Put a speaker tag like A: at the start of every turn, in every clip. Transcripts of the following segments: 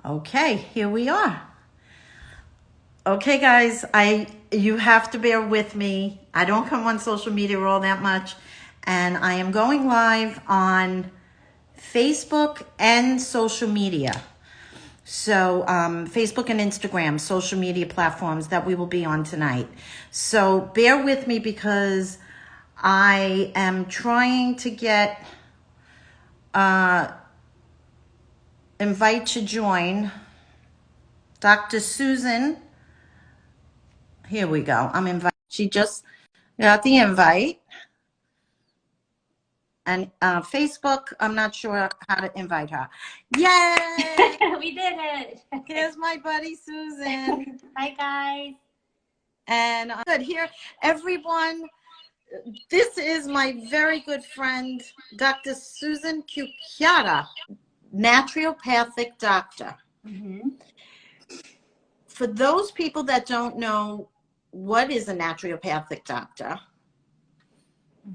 A: Okay, here we are. Okay, guys, you have to bear with me. I don't come on social media all that much, and I am going live on Facebook and social media. So Facebook and Instagram, social media platforms that we will be on tonight. So bear with me because I am trying to get invite to join Dr. Susan. Here we go. I'm invited. She just got the invite. And Facebook, I'm not sure how to invite her. Yay!
B: We did it.
A: Here's my buddy Susan.
B: Hi, guys.
A: And good here, everyone. This is my very good friend, Dr. Susan Cucchiara, naturopathic doctor.
B: Mm-hmm.
A: For those people that don't know what is a naturopathic doctor,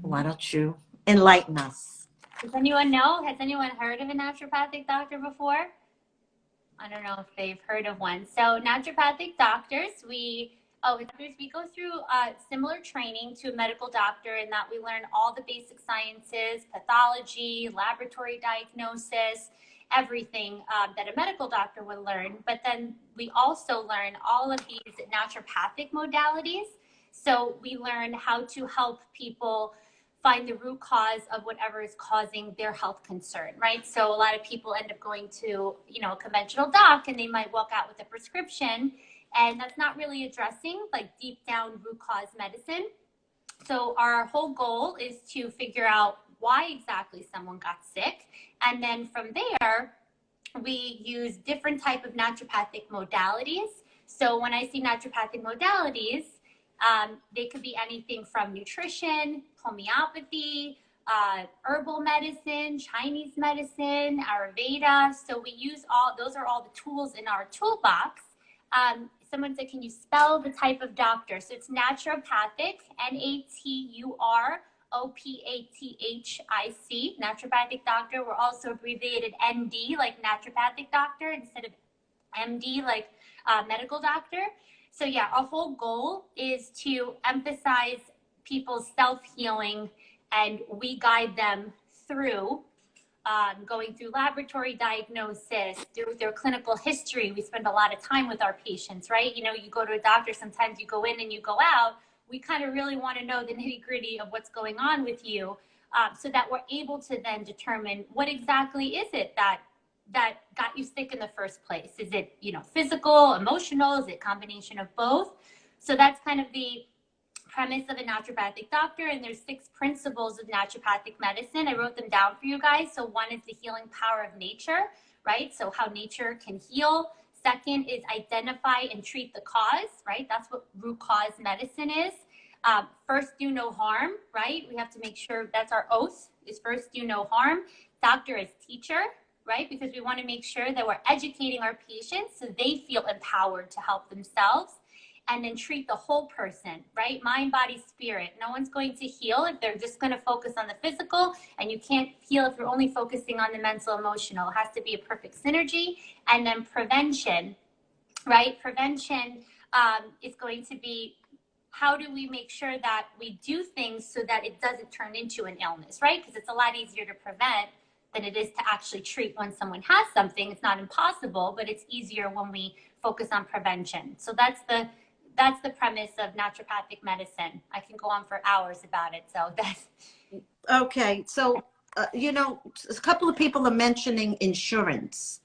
A: why don't you enlighten us?
B: Does anyone know? Has anyone heard of a naturopathic doctor before? I don't know if they've heard of one. So naturopathic doctors, we go through similar training to a medical doctor in that we learn all the basic sciences, pathology, laboratory diagnosis, everything that a medical doctor would learn. But then we also learn all of these naturopathic modalities. So we learn how to help people find the root cause of whatever is causing their health concern, right? So a lot of people end up going to, a conventional doc, and they might walk out with a prescription, and that's not really addressing like deep down root cause medicine. So our whole goal is to figure out why exactly someone got sick. And then from there, we use different type of naturopathic modalities. So when I see naturopathic modalities, they could be anything from nutrition, homeopathy, herbal medicine, Chinese medicine, Ayurveda. So we use those are all the tools in our toolbox. Someone said, can you spell the type of doctor? So it's naturopathic, Naturopathic, naturopathic doctor. We're also abbreviated ND, like naturopathic doctor, instead of MD, like medical doctor. So yeah, our whole goal is to emphasize people's self-healing, and we guide them through going through laboratory diagnosis, through their clinical history. We spend a lot of time with our patients, right? You go to a doctor, sometimes you go in and you go out. We kind of really want to know the nitty-gritty of what's going on with you, so that we're able to then determine what exactly is it that got you sick in the first place. Is it, physical, emotional? Is it a combination of both? So that's kind of the premise of a naturopathic doctor. And there's 6 principles of naturopathic medicine. I wrote them down for you guys. So one is the healing power of nature, right? So how nature can heal. Second is identify and treat the cause, right? That's what root cause medicine is. First, do no harm, right? We have to make sure that's our oath, is first do no harm. Doctor is teacher, right? Because we want to make sure that we're educating our patients so they feel empowered to help themselves. And then treat the whole person, right? Mind, body, spirit. No one's going to heal if they're just going to focus on the physical, and you can't heal if you're only focusing on the mental, emotional. It has to be a perfect synergy. And then prevention, right? Prevention is going to be, how do we make sure that we do things so that it doesn't turn into an illness, right? Because it's a lot easier to prevent than it is to actually treat when someone has something. It's not impossible, but it's easier when we focus on prevention. So that's the premise of naturopathic medicine. I can go on for hours about it. So that's
A: okay. So a couple of people are mentioning insurance.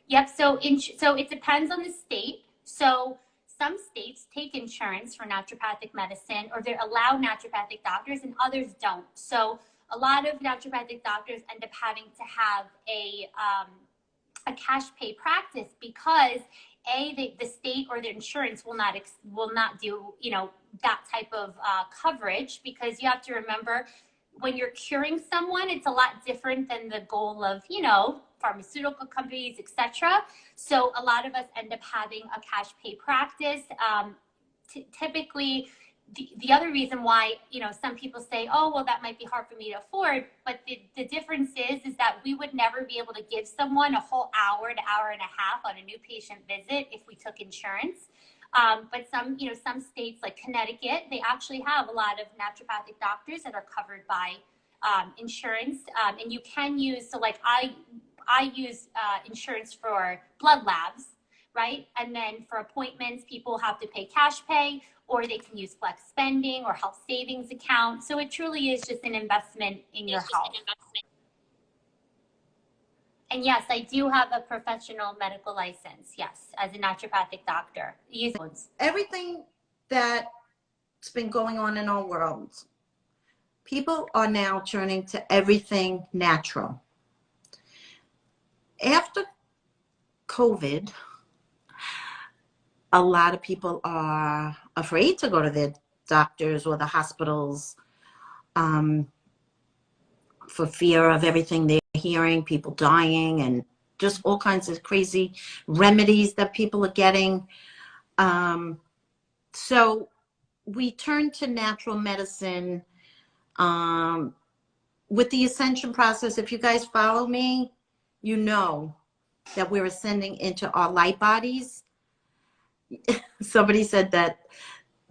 B: Yep. So it depends on the state. So some states take insurance for naturopathic medicine, or they allow naturopathic doctors, and others don't. So a lot of naturopathic doctors end up having to have a cash pay practice because the state or the insurance will not do that type of coverage, because you have to remember, when you're curing someone, it's a lot different than the goal of pharmaceutical companies, etc. So a lot of us end up having a cash pay practice. Typically, the other reason why, you know, some people say, oh, well, that might be hard for me to afford. But the difference is that we would never be able to give someone a whole hour to hour and a half on a new patient visit if we took insurance. But some, you know, some states like Connecticut, they actually have a lot of naturopathic doctors that are covered by insurance. And you can use, so like I use insurance for blood labs, right? And then for appointments, people have to pay cash pay, or they can use flex spending or health savings account. So it truly is just an investment in your health. And yes, I do have a professional medical license, yes, as a naturopathic doctor.
A: Everything that's been going on in our world, people are now turning to everything natural. After COVID, a lot of people are afraid to go to their doctors or the hospitals for fear of everything they're hearing, people dying, and just all kinds of crazy remedies that people are getting. So we turn to natural medicine with the ascension process. If you guys follow me, you know that we're ascending into our light bodies. Somebody said that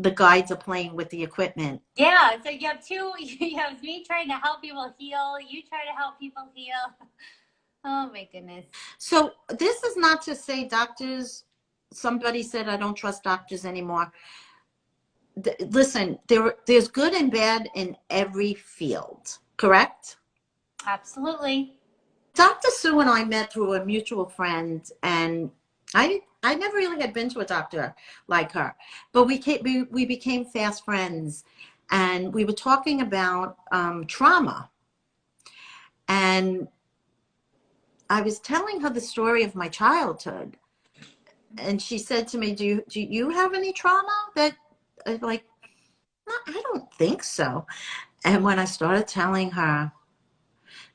A: the guides are playing with the equipment.
B: Yeah, so you have two, you have me trying to help people heal, you try to help people heal. Oh my goodness.
A: So this is not to say doctors, somebody said I don't trust doctors anymore. Listen, there's good and bad in every field, correct?
B: Absolutely.
A: Dr. Sue and I met through a mutual friend, and I never really had been to a doctor like her, but we became fast friends, and we were talking about trauma, and I was telling her the story of my childhood, and she said to me, do you have any trauma? That like, no, I don't think so. And when I started telling her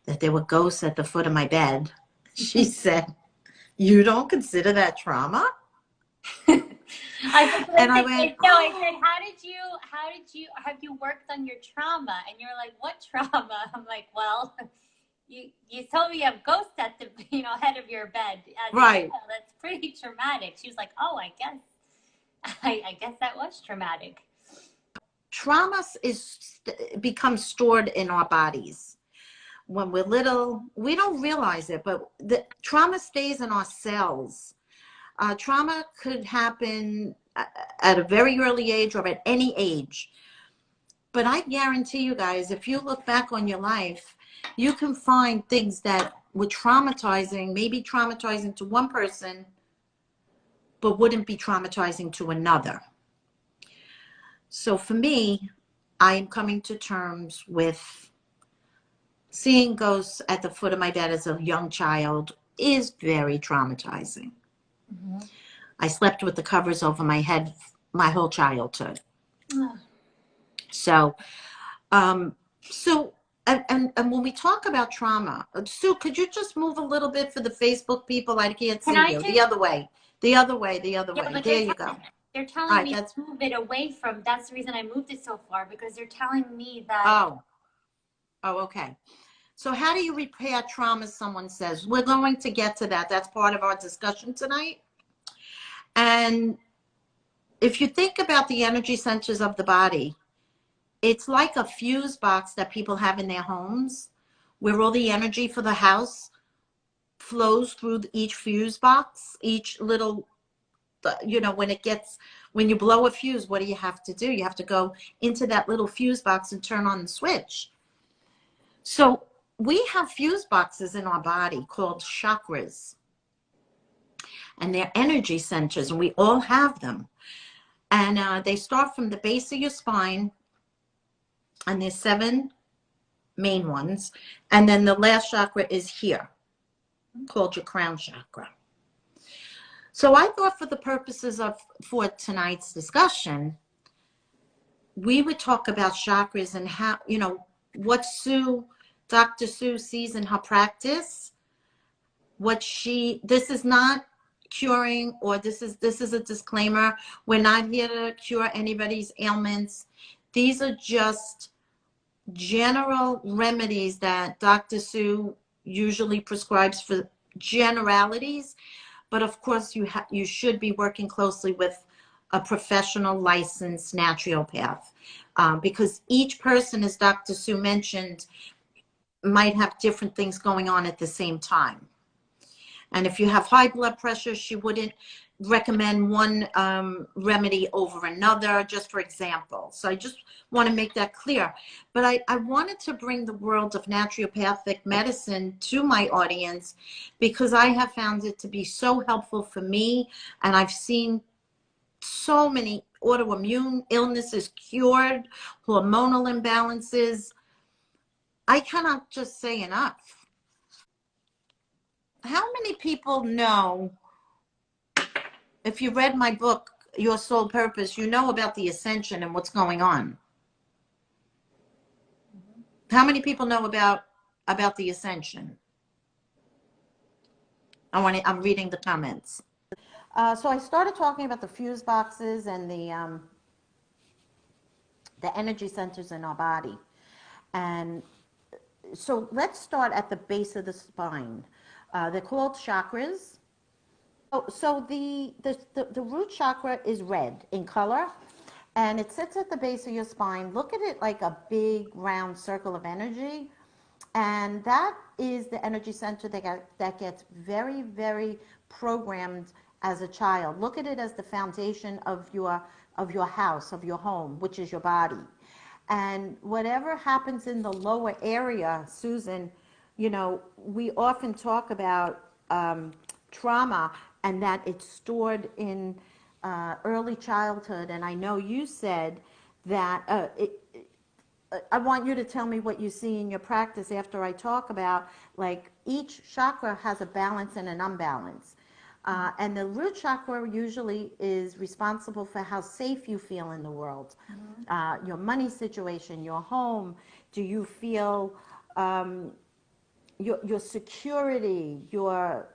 A: that there were ghosts at the foot of my bed, she said, you don't consider that trauma?
B: I went, no, I said, have you worked on your trauma? And you're like, what trauma? I'm like, well, you told me you have ghosts at the, you know, head of your bed.
A: Right.
B: Well, that's pretty traumatic. She was like, oh, I guess that was traumatic.
A: Trauma becomes stored in our bodies. When we're little, we don't realize it, but the trauma stays in our cells. Trauma could happen at a very early age or at any age. But I guarantee you guys, if you look back on your life, you can find things that were traumatizing, maybe traumatizing to one person, but wouldn't be traumatizing to another. So for me, I am coming to terms with seeing ghosts at the foot of my bed as a young child is very traumatizing. Mm-hmm. I slept with the covers over my head my whole childhood. Oh. So, and when we talk about trauma, Sue, could you just move a little bit for the Facebook people? I can't see you. The other way. There you go.
B: They're telling me to move it away from, that's the reason I moved it so far, because they're telling me that.
A: Oh, okay. So how do you repair trauma, someone says? We're going to get to that. That's part of our discussion tonight. And if you think about the energy centers of the body, it's like a fuse box that people have in their homes, where all the energy for the house flows through each fuse box, each little, you know, when you blow a fuse, what do you have to do? You have to go into that little fuse box and turn on the switch. So we have fuse boxes in our body called chakras, and they're energy centers, and we all have them. And they start from the base of your spine, and there's 7 main ones. And then the last chakra is here, called your crown chakra. So I thought for the purposes for tonight's discussion, we would talk about chakras and how, you know, what Dr. Sue sees in her practice. This is not curing, or this is a disclaimer. We're not here to cure anybody's ailments. These are just general remedies that Dr. Sue usually prescribes for generalities. But of course, you should be working closely with a professional licensed naturopath, because each person, as Dr. Sue mentioned, might have different things going on at the same time. And if you have high blood pressure, she wouldn't recommend one remedy over another, just for example. So I just want to make that clear. But I wanted to bring the world of naturopathic medicine to my audience because I have found it to be so helpful for me. And I've seen so many autoimmune illnesses cured, hormonal imbalances. I cannot just say enough. How many people know, if you read my book, Your Soul Purpose, you know about the ascension and what's going on? How many people know about the ascension? I'm reading the comments. So I started talking about the fuse boxes and the energy centers in our body. And so let's start at the base of the spine. They're called chakras. So the root chakra is red in color, and it sits at the base of your spine. Look at it like a big round circle of energy, and that is the energy center that gets very, very programmed as a child. Look at it as the foundation of your house, of your home, which is your body. And whatever happens in the lower area, Susan, you know, we often talk about trauma and that it's stored in early childhood. And I know you said that I want you to tell me what you see in your practice after I talk about, like, each chakra has a balance and an unbalance. And the root chakra usually is responsible for how safe you feel in the world. Your money situation, your home. Do you feel your security, your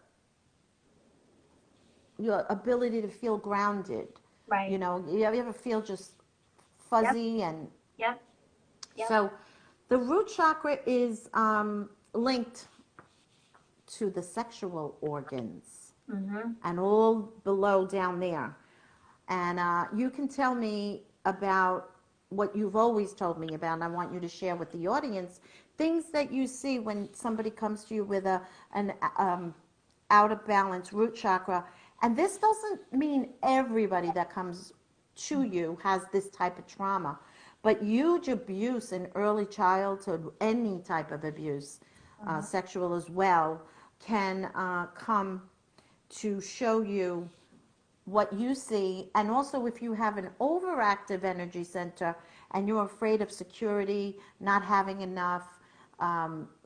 A: ability to feel grounded?
B: Right.
A: You know, you ever feel just fuzzy?
B: Yep.
A: And
B: Yep. Yep.
A: so the root chakra is linked to the sexual organs, and all below down there. And you can tell me about what you've always told me about, and I want you to share with the audience things that you see when somebody comes to you with an out of balance root chakra. And this doesn't mean everybody that comes to you has this type of trauma, but huge abuse in early childhood, any type of abuse, sexual as well, can come to show you what you see. And also, if you have an overactive energy center and you're afraid of security, not having enough,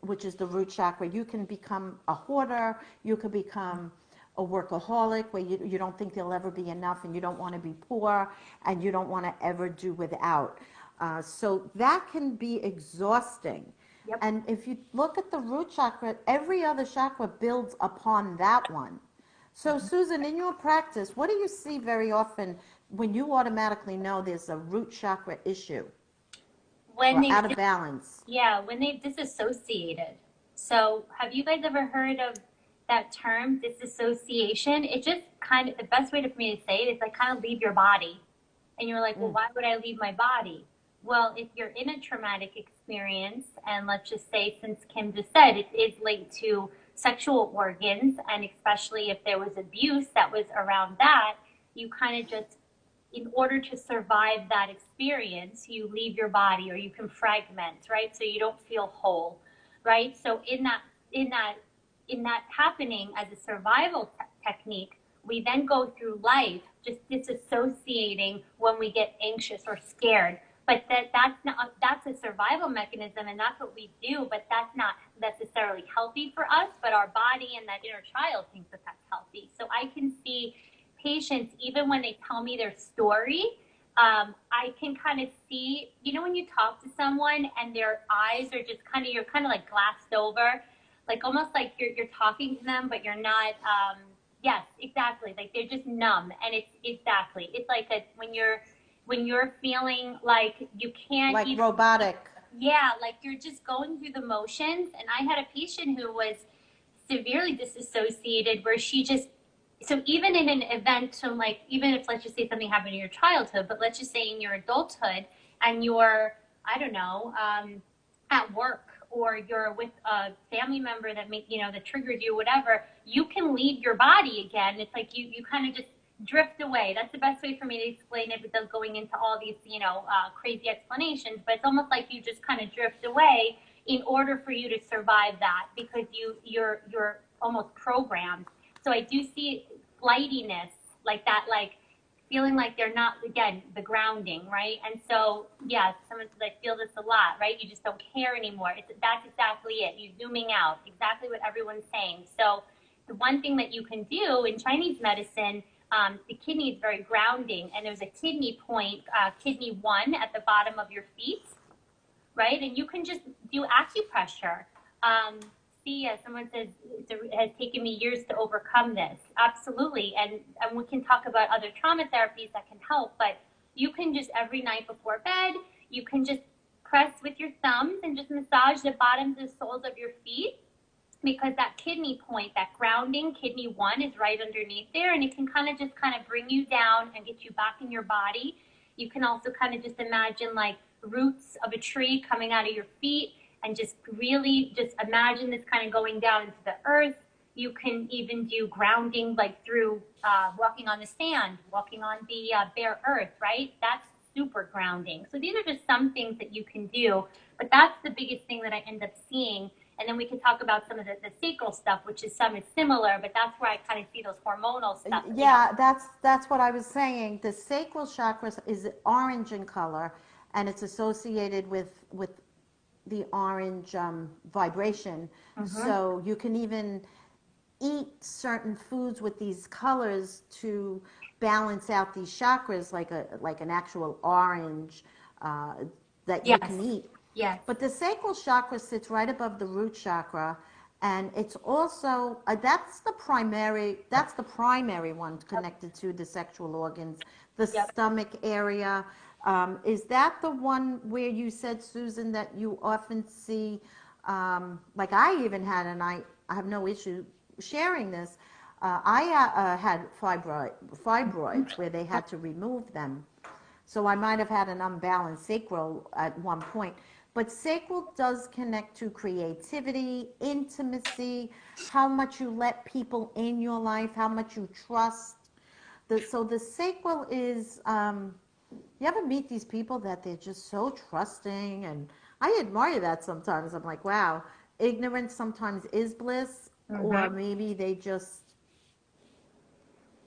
A: which is the root chakra, you can become a hoarder, you could become a workaholic where you don't think there'll ever be enough, and you don't want to be poor, and you don't want to ever do without. So that can be exhausting.
B: Yep.
A: And if you look at the root chakra, every other chakra builds upon that one. So Susan, in your practice, what do you see very often when you automatically know there's a root chakra issue
B: When
A: or
B: they
A: out of balance?
B: Yeah, when they've disassociated. So have you guys ever heard of that term, disassociation? It just kind of, the best way for me to say it is like kind of leave your body. And you're like, well, why would I leave my body? Well, if you're in a traumatic experience, and let's just say, since Kim just said, it is linked to sexual organs, and especially if there was abuse that was around that, you kind of just, in order to survive that experience, you leave your body, or you can fragment, right? So you don't feel whole, right? So in that happening as a survival technique, we then go through life just disassociating when we get anxious or scared. But that's a survival mechanism, and that's what we do, but that's not necessarily healthy for us, but our body and that inner child thinks that that's healthy. So I can see patients, even when they tell me their story, I can kind of see, you know, when you talk to someone and their eyes are just kind of, you're kind of like glassed over, like almost like you're talking to them, but you're not Yes, exactly. Like they're just numb, and it's like when you're feeling like you can't
A: Like
B: even,
A: robotic.
B: yeah, like you're just going through the motions. And I had a patient who was severely disassociated, where she just, so even in an event, so like even if, let's just say, something happened in your childhood, but let's just say in your adulthood, and you're, I don't know, at work, or you're with a family member that that triggered you, whatever, you can leave your body again. It's like you kind of just drift away. That's the best way for me to explain it, without going into all these crazy explanations. But it's almost like you just kind of drift away in order for you to survive that, because you're almost programmed. So I do see flightiness, like that, like feeling like they're not, again, the grounding, right? And so, yeah, someone says, I feel this a lot, right? You just don't care anymore. That's exactly it. You're zooming out, exactly what everyone's saying. So the one thing that you can do in Chinese medicine, the kidney is very grounding, and there's a kidney point, kidney 1 at the bottom of your feet, right? And you can just do acupressure. Someone says it has taken me years to overcome this. Absolutely. And we can talk about other trauma therapies that can help, but you can just, every night before bed, you can just press with your thumbs and just massage the bottoms and soles of your feet, because that kidney point, that grounding, kidney 1, is right underneath there, and it can kind of bring you down and get you back in your body. You can also kind of just imagine like roots of a tree coming out of your feet, and just really just imagine this kind of going down into the earth. You can even do grounding, like through walking on the sand, walking on the bare earth, right? That's super grounding. So these are just some things that you can do, but that's the biggest thing that I end up seeing. And then we can talk about some of the sacral stuff, which is similar, but that's where I kind of see those hormonal stuff.
A: Yeah, that's what I was saying. The sacral chakra is orange in color, and it's associated with the orange vibration. So you can even eat certain foods with these colors to balance out these chakras, like an actual orange that you
B: Yes.
A: can eat.
B: Yes.
A: But the sacral chakra sits right above the root chakra, and it's also that's the primary one connected to the sexual organs, the
B: Yep.
A: stomach area. Is that the one where you said, Susan, that you often see? Like I even had, and I have no issue sharing this. I had fibroids where they had to remove them. So I might have had an unbalanced sacral at one point. But sacral does connect to creativity, intimacy, how much you let people in your life, how much you trust. So the sacral is, you ever meet these people that they're just so trusting? And I admire that sometimes. I'm like, wow, ignorance sometimes is bliss, or maybe they just,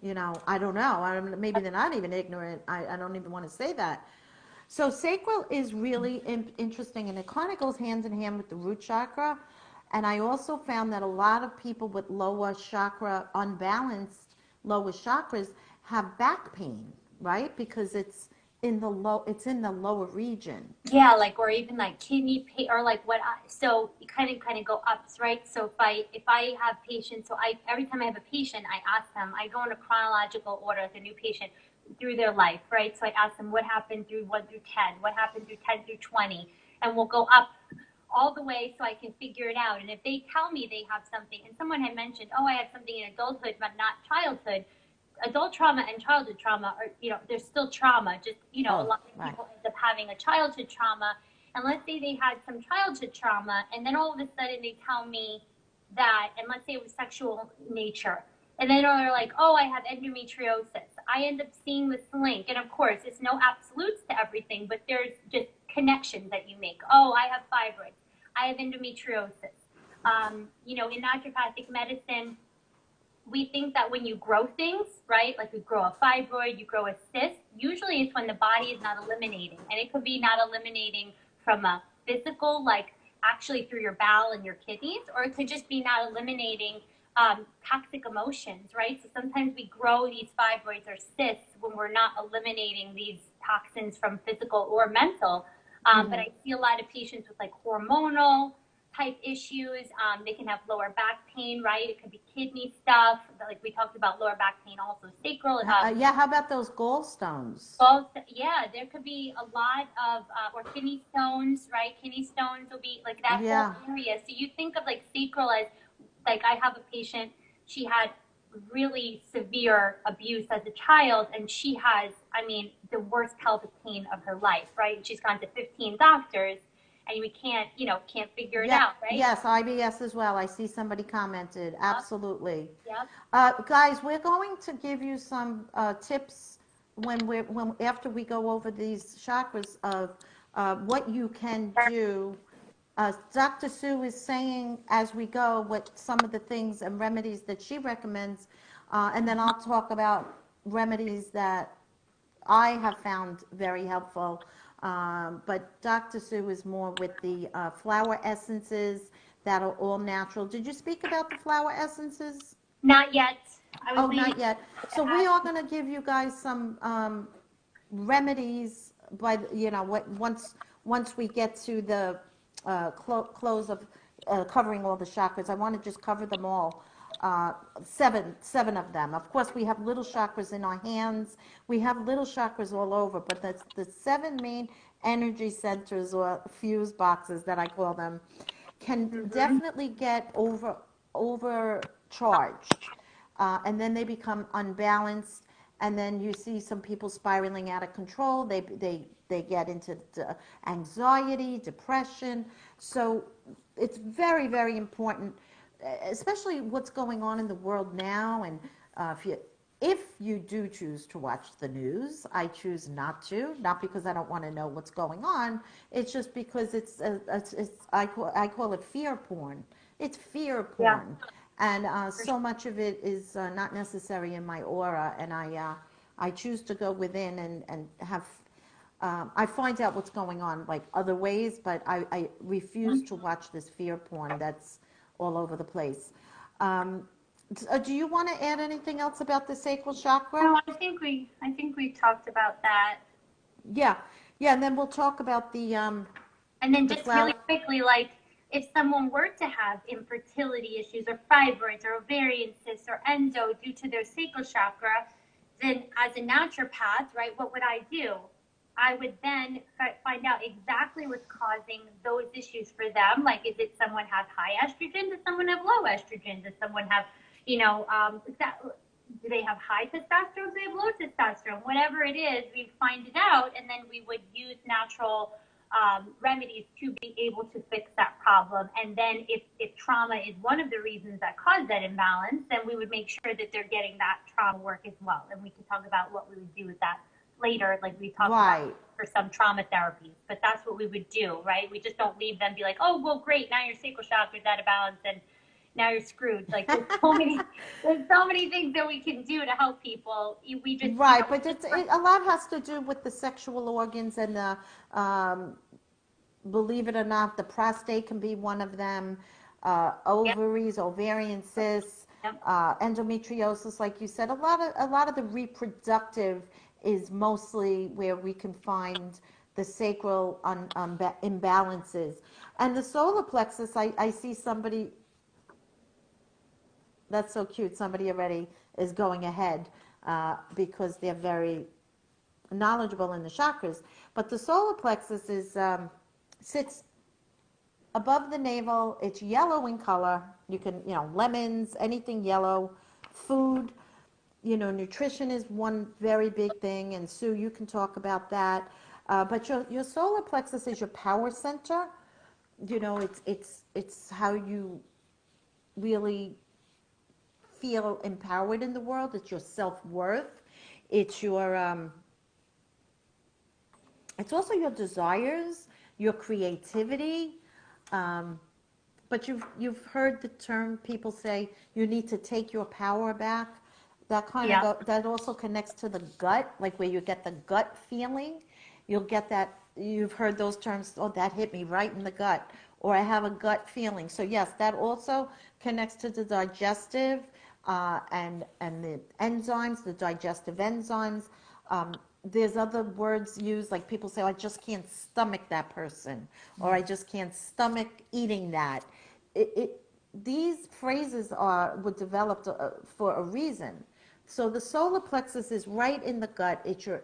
A: I don't know. Maybe they're not even ignorant. I don't even want to say that. So sacral is really interesting, and it kind of goes hand in hand with the root chakra. And I also found that a lot of people with lower chakra, unbalanced lower chakras, have back pain, right? Because it's in the lower region.
B: Yeah, like, or even like kidney pain, or like so you kind of go up, right? So if I have patients, so every time I have a patient, I ask them, I go in a chronological order with a new patient through their life, right? So I ask them what happened through 1 through 10, what happened through 10 through 20, and we'll go up all the way so I can figure it out. And if they tell me they have something, and someone had mentioned, oh, I had something in adulthood but not childhood. Adult trauma and childhood trauma are, there's still trauma. Just, a lot of people end up having a childhood trauma. And let's say they had some childhood trauma, and then all of a sudden they tell me that, and let's say it was sexual nature. And then they're like, oh, I have endometriosis. I end up seeing this link. And of course, it's no absolutes to everything, but there's just connections that you make. Oh, I have fibroids. I have endometriosis. In naturopathic medicine, we think that when you grow things, right, like you grow a fibroid, you grow a cyst, usually it's when the body is not eliminating. And it could be not eliminating from a physical, like actually through your bowel and your kidneys, or it could just be not eliminating toxic emotions, right? So sometimes we grow these fibroids or cysts when we're not eliminating these toxins from physical or mental. But I see a lot of patients with like hormonal type issues. They can have lower back pain, right? It could be kidney stuff. Like we talked about lower back pain, also sacral.
A: Yeah, how about those gallstones?
B: Yeah, there could be a lot of, or kidney stones, right? Kidney stones will be like that whole
A: Yeah.
B: area. So you think of like sacral as, like I have a patient, she had really severe abuse as a child, and she has, I mean, the worst pelvic pain of her life, right? She's gone to 15 doctors, and we can't, can't figure it out, right?
A: Yes, IBS as well. I see somebody commented. Absolutely.
B: Yep.
A: Guys, we're going to give you some tips after we go over these chakras of what you can do. Dr. Sue is saying as we go what some of the things and remedies that she recommends, and then I'll talk about remedies that I have found very helpful. But Dr. Sue is more with the flower essences that are all natural. Did you speak about the flower essences?
B: Not yet.
A: Oh, not yet. So we are going to give you guys some remedies once we get to the close of covering all the chakras. I want to just cover them all. Seven of them. Of course, we have little chakras in our hands. We have little chakras all over, but that's the 7 main energy centers, or fuse boxes that I call them, can definitely get overcharged, and then they become unbalanced, and then you see some people spiraling out of control. They get into anxiety, depression. So it's very, very important, especially what's going on in the world now. And if you do choose to watch the news, I choose not to, not because I don't want to know what's going on. It's just because I call it fear porn. It's fear porn. Yeah. And so much of it is not necessary in my aura, and I choose to go within and have. I find out what's going on like other ways, but I refuse to watch this fear porn that's all over the place. Do you want to add anything else about the sacral chakra?
B: No, I think we talked about that.
A: Yeah, and then we'll talk about the
B: and then just really quickly, like if someone were to have infertility issues or fibroids or ovarian cysts or endo due to their sacral chakra, then as a naturopath, right, what would I do? I would then find out exactly what's causing those issues for them. Like, is it someone have high estrogen? Does someone have low estrogen? Does someone have, do they have high testosterone? Do they have low testosterone? Whatever it is, we find it out, and then we would use natural remedies to be able to fix that problem. And then if trauma is one of the reasons that caused that imbalance, then we would make sure that they're getting that trauma work as well. And we can talk about what we would do with that later, like we talked about for some trauma therapies. But that's what we would do, right? We just don't leave them be like, oh, well, great, now your sacral chakra is out of balance and now you're screwed. Like there's so many things that we can do to help people. We just
A: but a lot has to do with the sexual organs and the believe it or not, the prostate can be one of them. Ovaries, ovarian cysts, endometriosis, like you said. A lot of the reproductive is mostly where we can find the sacral imbalances. And the solar plexus, I see somebody, that's so cute, somebody already is going ahead because they're very knowledgeable in the chakras. But the solar plexus sits above the navel. It's yellow in color. You can, lemons, anything yellow, food. Nutrition is one very big thing, and Sue, you can talk about that. But your solar plexus is your power center. It's how you really feel empowered in the world. It's your self-worth. It's your it's also your desires, your creativity. But you've heard the term, people say you need to take your power back. That that also connects to the gut, like where you get the gut feeling. You'll get that. You've heard those terms. Oh, that hit me right in the gut, or I have a gut feeling. So yes, that also connects to the digestive and the enzymes, the digestive enzymes. there's other words used, like people say, oh, I just can't stomach that person, or I just can't stomach eating that. These phrases were developed for a reason. So the solar plexus is right in the gut. It's your,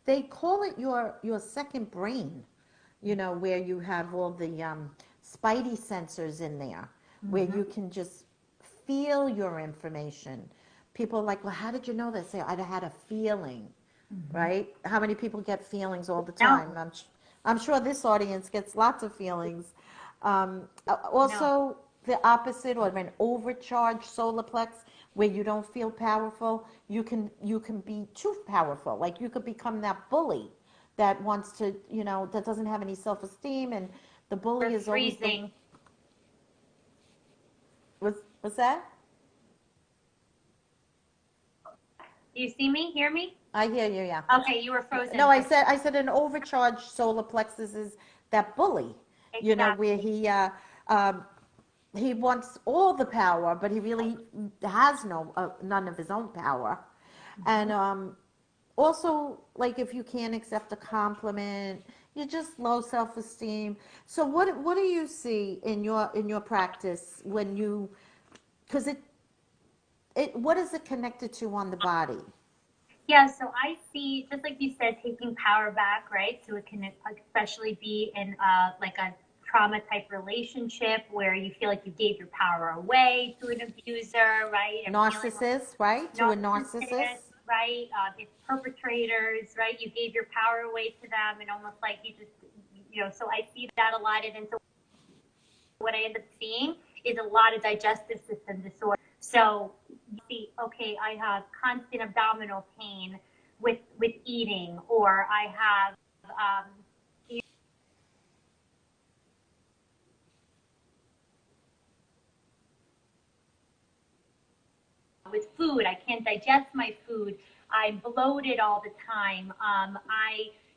A: they call it your second brain, where you have all the spidey sensors in there, where you can just feel your information. People are like, well, how did you know this? Say, I had a feeling, right? How many people get feelings all the time?
B: No,
A: I'm sure this audience gets lots of feelings.
B: no.
A: Also, the opposite, or an overcharged solar plex, where you don't feel powerful, you can be too powerful. Like you could become that bully that wants to, that doesn't have any self-esteem, and the bully
B: We're
A: is always the.
B: freezing.
A: What's that?
B: Do you see me? Hear me?
A: I hear you, yeah.
B: Okay, you were frozen.
A: No, I said an overcharged solar plexus is that bully, where
B: Exactly.
A: he wants all the power, but he really has none of his own power. And also, like if you can't accept a compliment, you're just low self-esteem. So what do you see in your practice when you, because what is it connected to on the body?
B: Yeah, so I see, just like you said, taking power back, right? So it can especially be in like a trauma type relationship where you feel like you gave your power away to an abuser, right? And feeling
A: Narcissist, right? To a
B: narcissist,
A: narcissist.
B: right? It's perpetrators, right? You gave your power away to them and almost like you just, so I see that a lot. And so what I end up seeing is a lot of digestive system disorder. So you see, okay, I have constant abdominal pain with eating, or I have with food. I can't digest my food. I'm bloated all the time.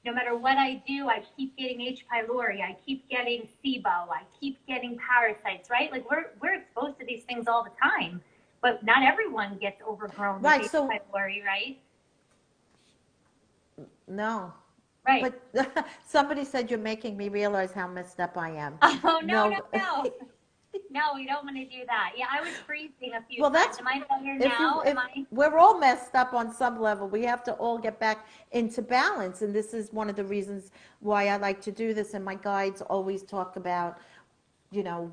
B: No matter what I do, I keep getting H. pylori. I keep getting SIBO. I keep getting parasites. Right? Like we're exposed to these things all the time, but not everyone gets overgrown with
A: Right.
B: H.
A: So
B: pylori. Right?
A: no.
B: Right.
A: But somebody said you're making me realize how messed up I am.
B: Oh no no
A: No.
B: no. No, we don't want to do that. Yeah, I was freezing a few
A: Well,
B: times.
A: that's
B: Am I better
A: if you
B: now?
A: if
B: Am I?
A: we're all messed up on some level. We have to all get back into balance, and this is one of the reasons why I like to do this. And my guides always talk about,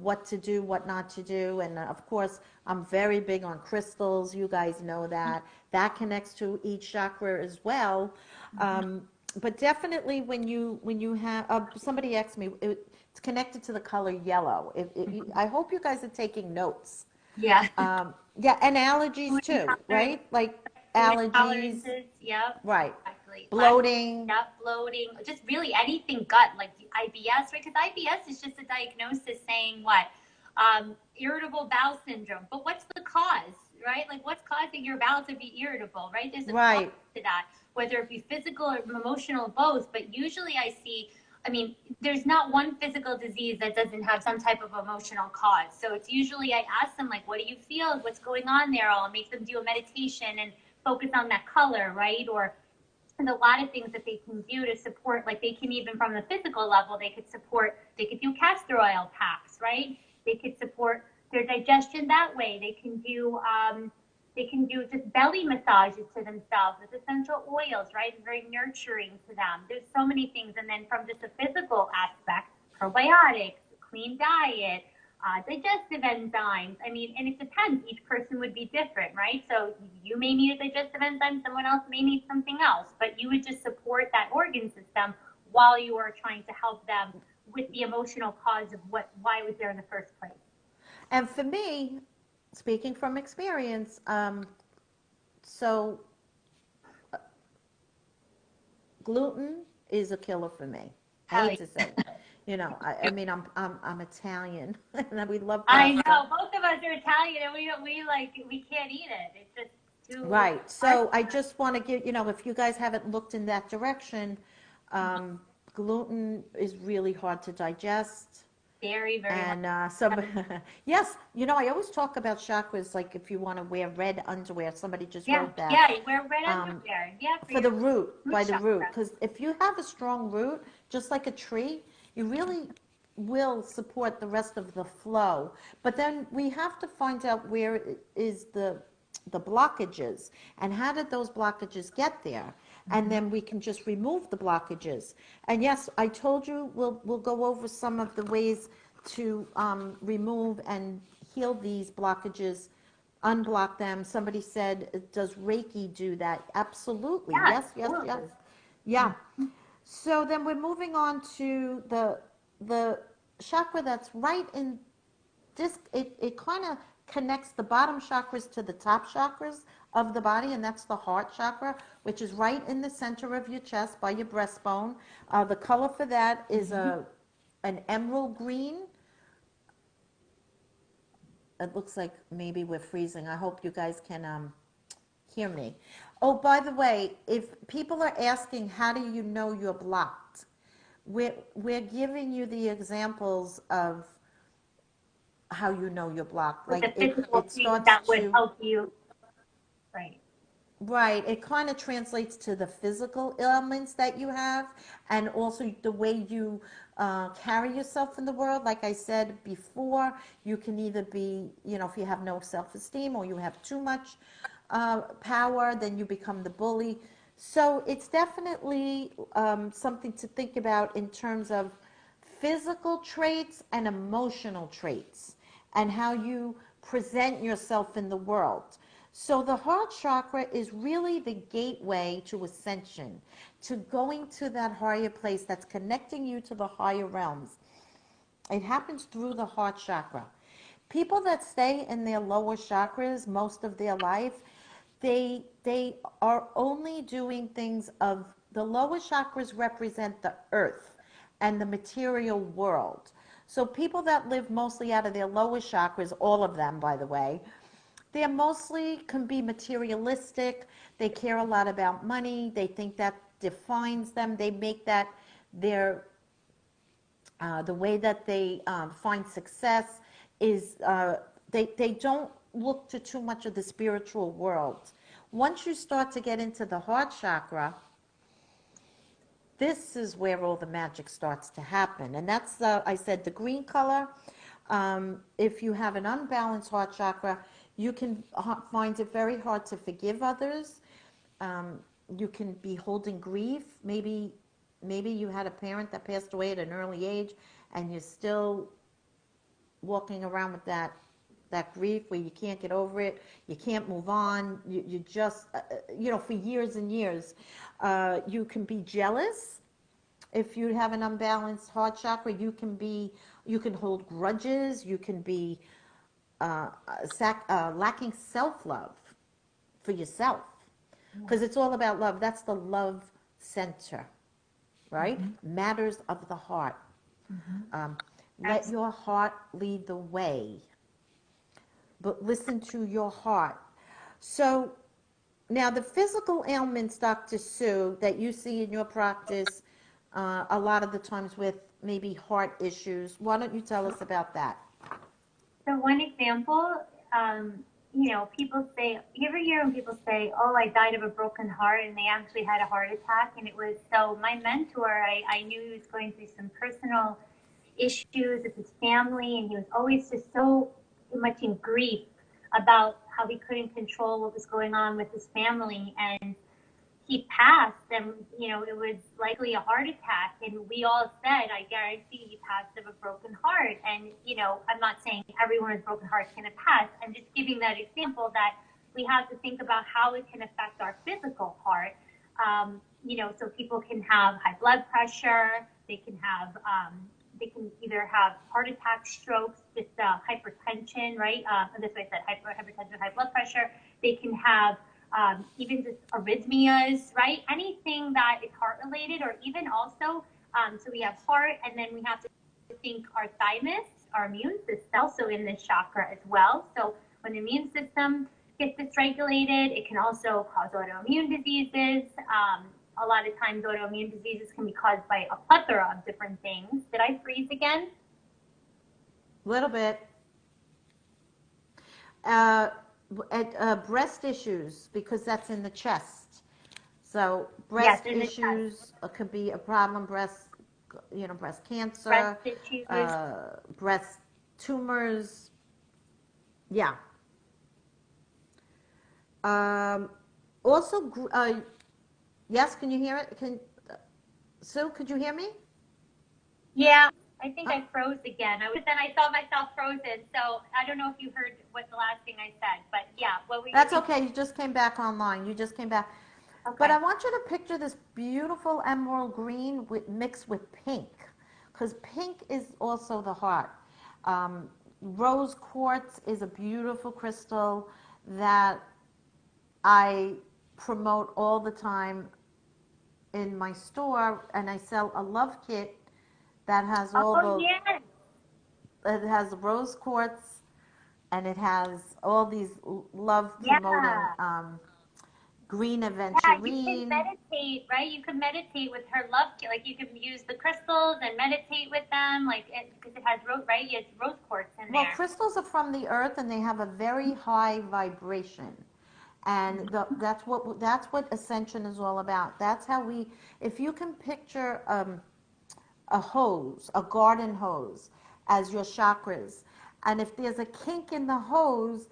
A: what to do, what not to do, and of course, I'm very big on crystals. You guys know that connects to each chakra as well. But definitely, when you have somebody asked me, it's connected to the color yellow. I hope you guys are taking notes.
B: Yeah.
A: Yeah, and allergies
B: Food
A: too, right? Like
B: food
A: allergies,
B: intolerances, yep,
A: right?
B: exactly.
A: Bloating,
B: Gut bloating, just really anything gut, like IBS, right? Because IBS is just a diagnosis saying what? Irritable bowel syndrome. But what's the cause, right? Like what's causing your bowel to be irritable, right? There's a cause
A: right?
B: to that, whether it be physical or emotional, both. But usually I mean, there's not one physical disease that doesn't have some type of emotional cause. So it's usually I ask them like, what do you feel? What's going on there? I'll make them do a meditation and focus on that color, right? Or there's a lot of things that they can do to support, like they can even from the physical level, they could do castor oil packs, right? They could support their digestion that way. They can do just belly massages to themselves with essential oils, right? It's very nurturing to them. There's so many things. And then from just a physical aspect, probiotics, clean diet, digestive enzymes. I mean, and it depends. Each person would be different, right? So you may need a digestive enzyme, someone else may need something else, but you would just support that organ system while you are trying to help them with the emotional cause of why it was there in the first place.
A: And for me, speaking from experience, so gluten is a killer for me. I
B: Hell
A: hate to say it. I mean, I'm Italian, and we love
B: I
A: pasta.
B: know both of us are Italian, and we can't eat it. It's just too
A: Right.
B: hard.
A: So I just want to give, if you guys haven't looked in that direction, gluten is really hard to digest.
B: Very, very much.
A: And yes, you know, I always talk about chakras, like if you want to wear red underwear, somebody just
B: Yeah,
A: wrote that.
B: yeah, you wear red
A: Um,
B: underwear. Yeah, for
A: for
B: your
A: the root,
B: root
A: by the root,
B: chakra.
A: because if you have a strong root, just like a tree, you really will support the rest of the flow. But then we have to find out where is the blockages and how did those blockages get there, and then we can just remove the blockages. And yes, I told you we'll go over some of the ways to remove and heal these blockages, unblock them. Somebody said, does Reiki do that? Absolutely.
B: Yeah,
A: Yes, yes, yes.
B: absolutely.
A: Yeah. So then we're moving on to the chakra that's right in this. It kind of connects the bottom chakras to the top chakras of the body, and that's the heart chakra, which is right in the center of your chest by your breastbone. The color for that is an emerald green. It looks like maybe we're freezing. I hope you guys can hear me. Oh, by the way, if people are asking, how do you know you're blocked? We're giving you the examples of how you know you're blocked.
B: With the
A: Like
B: physical
A: it
B: things
A: starts
B: that would
A: to,
B: help you. Right.
A: right, it kind of translates to the physical ailments that you have and also the way you carry yourself in the world. Like I said before, you can either be, you know, if you have no self-esteem or you have too much power, then you become the bully. So it's definitely something to think about in terms of physical traits and emotional traits and how you present yourself in the world. So the heart chakra is really the gateway to ascension, to going to that higher place that's connecting you to the higher realms. It happens through the heart chakra. People that stay in their lower chakras most of their life, they are only doing things of the lower chakras represent the earth and the material world. So people that live mostly out of their lower chakras, all of them by the way, they're mostly can be materialistic. They care a lot about money. They think that defines them. They make that their the way that they find success is they don't look to too much of the spiritual world. Once you start to get into the heart chakra, this is where all the magic starts to happen. And that's, I said, the green color. If you have an unbalanced heart chakra, you can find it very hard to forgive others. You can be holding grief. Maybe you had a parent that passed away at an early age and you're still walking around with that grief where you can't get over it, you can't move on, you just, you know, for years and years. You can be jealous. If you have an unbalanced heart chakra, you can hold grudges, you can be lacking self-love for yourself. Because it's all about love. That's the love center, right? Matters of the heart. Let your heart lead the way, but listen to your heart. So now the physical ailments, Dr. Sue, that you see in your practice a lot of the times with maybe heart issues, why don't you tell us about that?
B: So one example, people say, you ever hear when people say, oh, I died of a broken heart, and they actually had a heart attack? And it was, so my mentor, I knew he was going through some personal issues with his family, and he was always just so much in grief about how he couldn't control what was going on with his family. And he passed, and it was likely a heart attack, and we all said, I guarantee he passed of a broken heart. And I'm not saying everyone with broken hearts can pass. I'm just giving that example that we have to think about how it can affect our physical heart. So people can have high blood pressure, they can either have heart attacks, strokes, just hypertension, right? That's what I said, hypertension, high blood pressure. They can have even just arrhythmias, right? Anything that is heart related, or even also, so we have heart, and then we have to think our thymus, our immune system, also in this chakra as well. So when the immune system gets dysregulated, it can also cause autoimmune diseases. A lot of times autoimmune diseases can be caused by a plethora of different things. Did I freeze again?
A: Little bit. Breast issues, because that's in the chest. So
B: Yes,
A: breast
B: in the chest.
A: issues could be a problem. Breast
B: Breast
A: cancer,
B: issues.
A: breast tumors. Yeah. Um, also, yes, can you hear it? Sue, could you hear me?
B: Yeah, I think
A: Uh,
B: I froze again. But then I saw myself frozen. So I don't know if you heard what the last thing I said, but yeah, what were you
A: that's
B: thinking?
A: okay. You just came back online. You just came back. But
B: Okay.
A: I want you to picture this beautiful emerald green mixed with pink, because pink is also the heart. Um, Rose quartz is a beautiful crystal that I promote all the time in my store, and I sell a love kit that has all
B: Oh,
A: the,
B: yes.
A: it has rose quartz, and it has all these love promoting
B: Yeah.
A: green
B: Yeah, you can
A: aventurine.
B: meditate, right? You can meditate with her love kit. Like you can use the crystals and meditate with them, like because it has rose, right? It's rose quartz in
A: Well,
B: there.
A: crystals are from the earth, and they have a very high vibration. And that's what ascension is all about. That's how if you can picture a hose, a garden hose, as your chakras, and if there's a kink in the hose,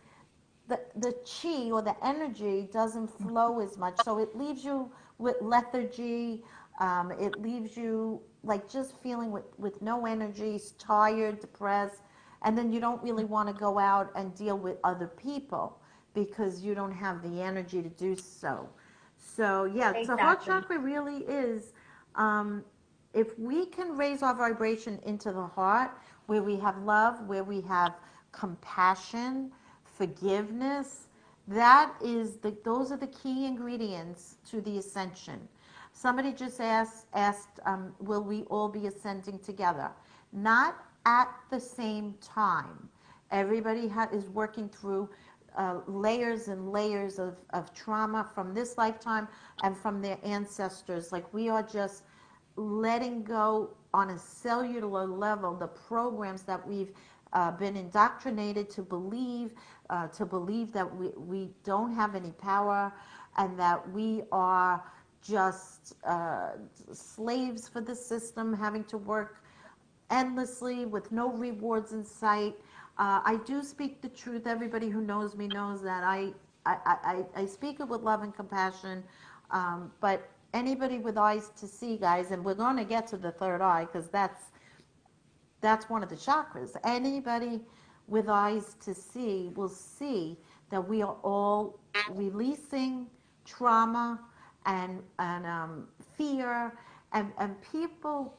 A: the chi or the energy doesn't flow as much. So it leaves you with lethargy. It leaves you like just feeling with no energy, tired, depressed. And then you don't really want to go out and deal with other people because you don't have the energy to do so. So, yeah, the heart
B: Exactly.
A: chakra really is, um, if we can raise our vibration into the heart, where we have love, where we have compassion, forgiveness, those are the key ingredients to the ascension. Somebody just asked, will we all be ascending together? Not at the same time. Everybody is working through layers and layers of trauma from this lifetime and from their ancestors. Like we are just letting go on a cellular level the programs that we've been indoctrinated to believe that we don't have any power and that we are just slaves for the system, having to work endlessly with no rewards in sight. I do speak the truth. Everybody who knows me knows that I speak it with love and compassion. But anybody with eyes to see, guys, and we're going to get to the third eye because that's one of the chakras. Anybody with eyes to see will see that we are all releasing trauma and fear, and people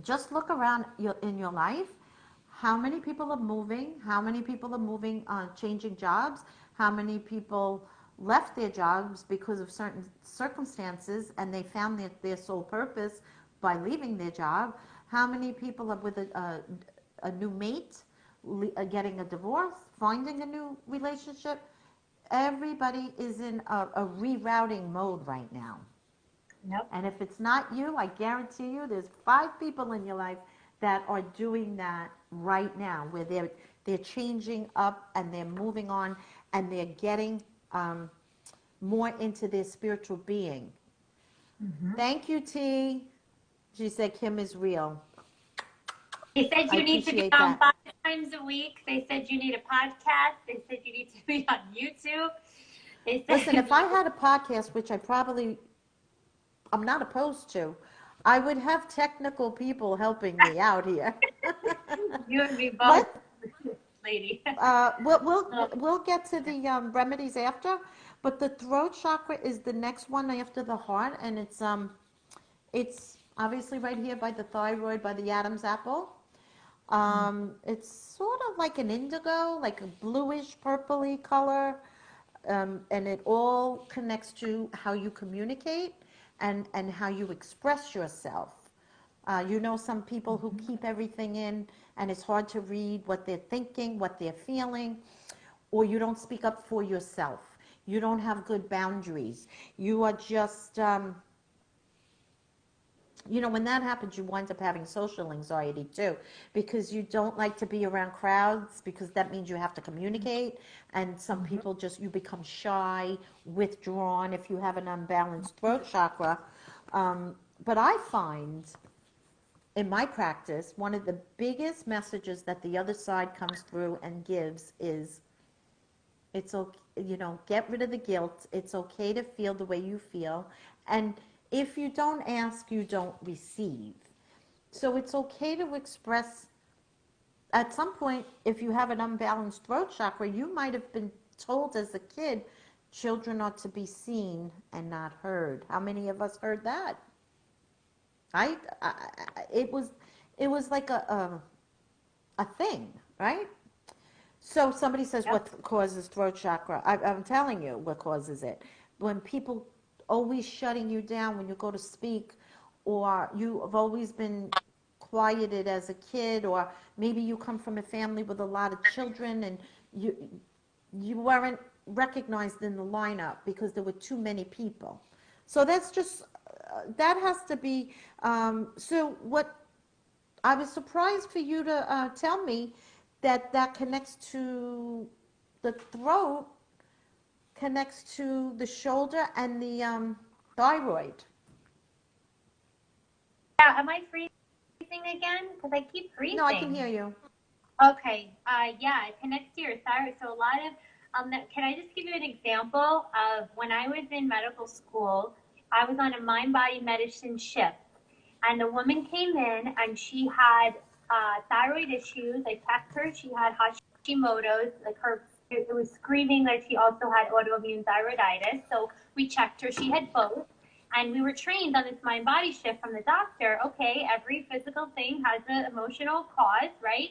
A: just look around in your life. How many people are moving? How many people are moving, changing jobs? How many people left their jobs because of certain circumstances and they found their sole purpose by leaving their job? How many people are with a new mate, getting a divorce, finding a new relationship? Everybody is in a rerouting mode right now.
B: Nope.
A: And if it's not you, I guarantee you there's 5 people in your life that are doing that right now, where they're changing up and they're moving on and they're getting more into their spiritual being. Thank you, T. She said Kim is real.
B: They said
A: I
B: you need to be
A: appreciate
B: on
A: that.
B: 5 times a week. They said you need a podcast. They said you need to be on YouTube. They
A: Listen,
B: said
A: if I had a podcast, which I'm not opposed to, I would have technical people helping me out here.
B: you and me both,
A: Let
B: lady.
A: we'll get to the remedies after, but the throat chakra is the next one after the heart, and it's obviously right here by the thyroid, by the Adam's apple. It's sort of like an indigo, like a bluish purpley color, and it all connects to how you communicate and how you express yourself. Some people who keep everything in, and it's hard to read what they're thinking, what they're feeling, or you don't speak up for yourself. You don't have good boundaries. You are just you know, when that happens, you wind up having social anxiety too, because you don't like to be around crowds because that means you have to communicate. And some people just, you become shy, withdrawn if you have an unbalanced throat chakra. But I find in my practice, one of the biggest messages that the other side comes through and gives is it's okay, you know, get rid of the guilt. It's okay to feel the way you feel. And if you don't ask, you don't receive. So it's okay to express. At some point, if you have an unbalanced throat chakra, you might have been told as a kid, children are to be seen and not heard. How many of us heard that? I it was like a thing, right? So somebody says,
B: Yep.
A: what causes throat chakra? I'm telling you what causes it. When people always shutting you down when you go to speak, or you have always been quieted as a kid, or maybe you come from a family with a lot of children and you weren't recognized in the lineup because there were too many people. So that's just, that has to be, so what, I was surprised for you to tell me that that connects to the throat, connects to the shoulder and the thyroid.
B: Yeah, am I freezing again? Because I keep freezing.
A: No, I can hear you.
B: Okay. Yeah, it connects to your thyroid. So a lot of, can I just give you an example of when I was in medical school, I was on a mind-body medicine shift, and a woman came in and she had thyroid issues. I checked her. She had Hashimoto's, like it was screaming that she also had autoimmune thyroiditis. So we checked her. She had both. And we were trained on this mind body shift from the doctor. Okay, every physical thing has an emotional cause, right?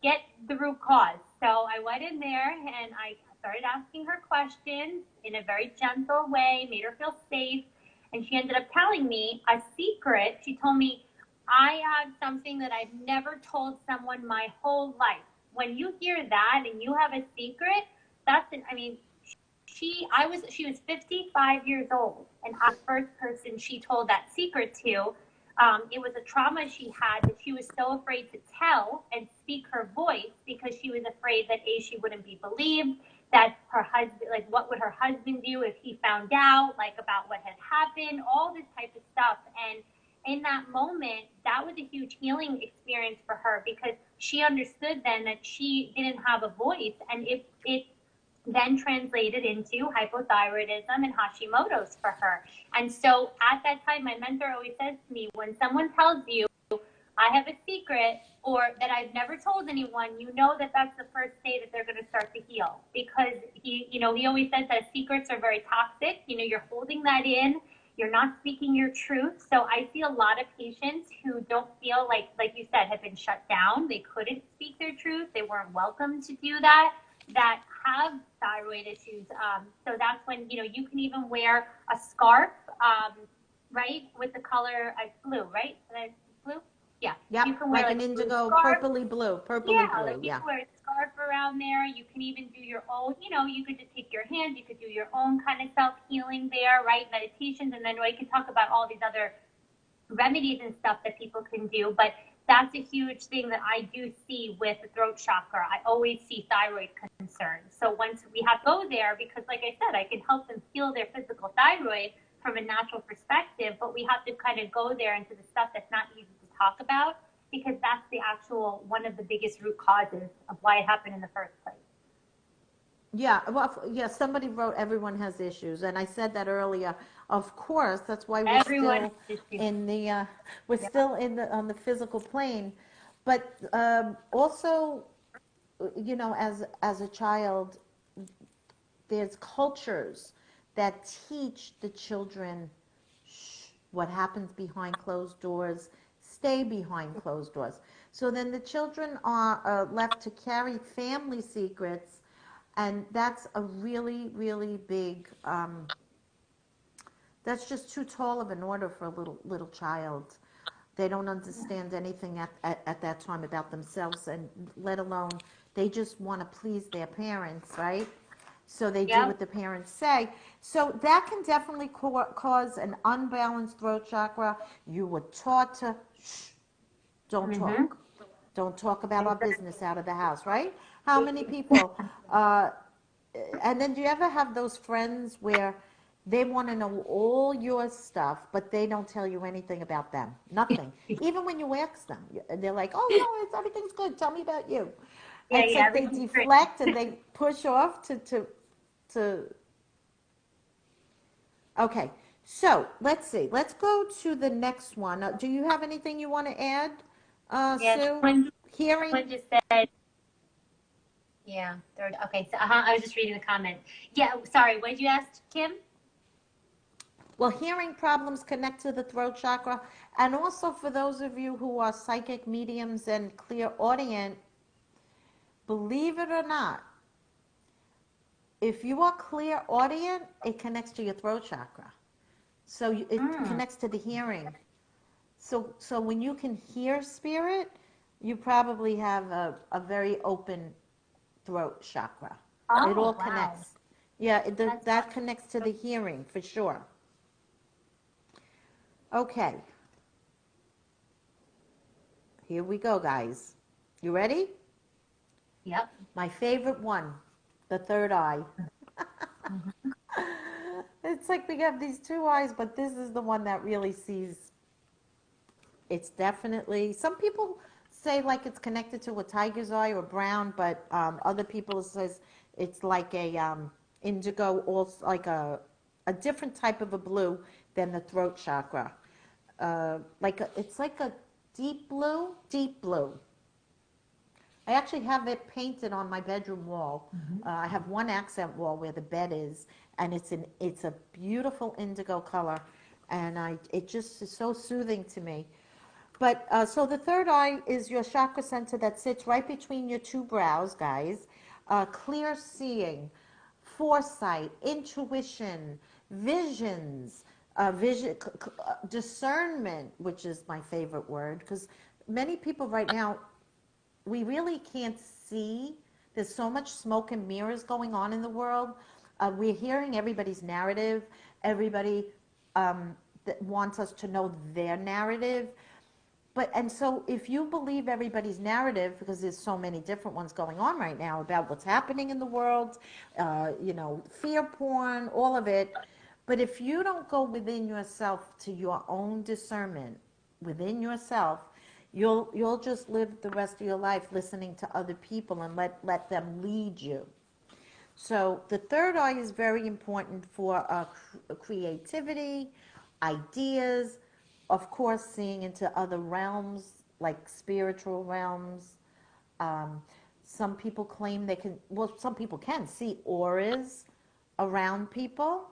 B: Get the root cause. So I went in there and I started asking her questions in a very gentle way, made her feel safe. And she ended up telling me a secret. She told me, I have something that I've never told someone my whole life. When you hear that and you have a secret, I mean, she was 55 years old, and I was the first person she told that secret to. It was a trauma she had that she was so afraid to tell and speak her voice because she was afraid that she wouldn't be believed, that her husband, like what would her husband do if he found out, like about what had happened, all this type of stuff. And in that moment, that was a huge healing experience for her because she understood then that she didn't have a voice, and it then translated into hypothyroidism and Hashimoto's for her. And so at that time, my mentor always says to me, when someone tells you, I have a secret, or that I've never told anyone, you know that that's the first day that they're going to start to heal. Because he always says that secrets are very toxic. You're holding that in. You're not speaking your truth. So I see a lot of patients who don't feel like you said, have been shut down. They couldn't speak their truth. They weren't welcome to do that have thyroid issues. So that's when, you can even wear a scarf, right, with the color blue, right? Blue? Yeah.
A: Yep,
B: You can wear
A: like an indigo, purpley blue,
B: like you can wear a scarf around there. You can even do your own, you could just take your hands, you could do your own kind of self-healing there, right? Meditations, and then we can talk about all these other remedies and stuff that people can do. But that's a huge thing that I do see with the throat chakra. I always see thyroid concerns. So once we have to go there, because like I said, I can help them heal their physical thyroid from a natural perspective, but we have to kind of go there into the stuff that's not easy to talk about, because that's the actual, one of the biggest root causes of why it happened in the first place.
A: Yeah, well, yeah, somebody wrote everyone has issues, and I said that earlier. Of course, that's why we're
B: Everyone
A: still in the still in the on the physical plane, but also, as a child, there's cultures that teach the children, shh, what happens behind closed doors, stay behind closed doors. So then the children are left to carry family secrets, and that's a really, really big, that's just too tall of an order for a little child. They don't understand anything at that time about themselves, and let alone, they just want to please their parents, right? So they do
B: Yep.
A: what the parents say. So that can definitely cause an unbalanced throat chakra. You were taught to shh, don't
B: Mm-hmm.
A: talk. Don't talk about our business out of the house, right? How many people? Uh, and then do you ever have those friends where they want to know all your stuff, but they don't tell you anything about them? Nothing. Even when you ask them, they're like, "Oh no, everything's good. Tell me about you." And
B: Yeah,
A: it's
B: yeah,
A: like they
B: everything's great.
A: deflect and they push off to. Okay, so let's see. Let's go to the next one. Do you have anything you want to add,
B: Yeah,
A: Sue?
B: someone
A: Hearing?
B: just said, yeah, third. Okay, so I was just reading the comment. Yeah, sorry, what did you ask, Kim?
A: Well, hearing problems connect to the throat chakra. And also for those of you who are psychic mediums and clairaudient, believe it or not, if you are clairaudient, it connects to your throat chakra. So it
B: Mm.
A: connects to the hearing. So when you can hear spirit, you probably have a very open throat chakra. It all
B: Oh, wow.
A: connects. Yeah,
B: That's
A: that connects to the hearing for sure. Okay, here we go, guys. You ready?
B: Yep.
A: My favorite one, the third eye.
B: Mhm.
A: It's like we have these two eyes, but this is the one that really sees. It's definitely, some people say like it's connected to a tiger's eye or brown, but other people says it's like a indigo, also like a different type of a blue than the throat chakra. It's like a deep blue, deep blue. I actually have it painted on my bedroom wall. I have one accent wall where the bed is, and it's a beautiful indigo color, and it just is so soothing to me. But so the third eye is your chakra center that sits right between your two brows, guys. Clear seeing, foresight, intuition, visions, discernment, which is my favorite word, because many people right now, we really can't see. There's so much smoke and mirrors going on in the world. We're hearing everybody's narrative. Everybody that wants us to know their narrative. And so if you believe everybody's narrative, because there's so many different ones going on right now about what's happening in the world, fear porn, all of it. But if you don't go within yourself to your own discernment within yourself, you'll just live the rest of your life listening to other people and let them lead you. So the third eye is very important for creativity, ideas, of course, seeing into other realms like spiritual realms. Um, some people claim they can, well, some people can see auras around people.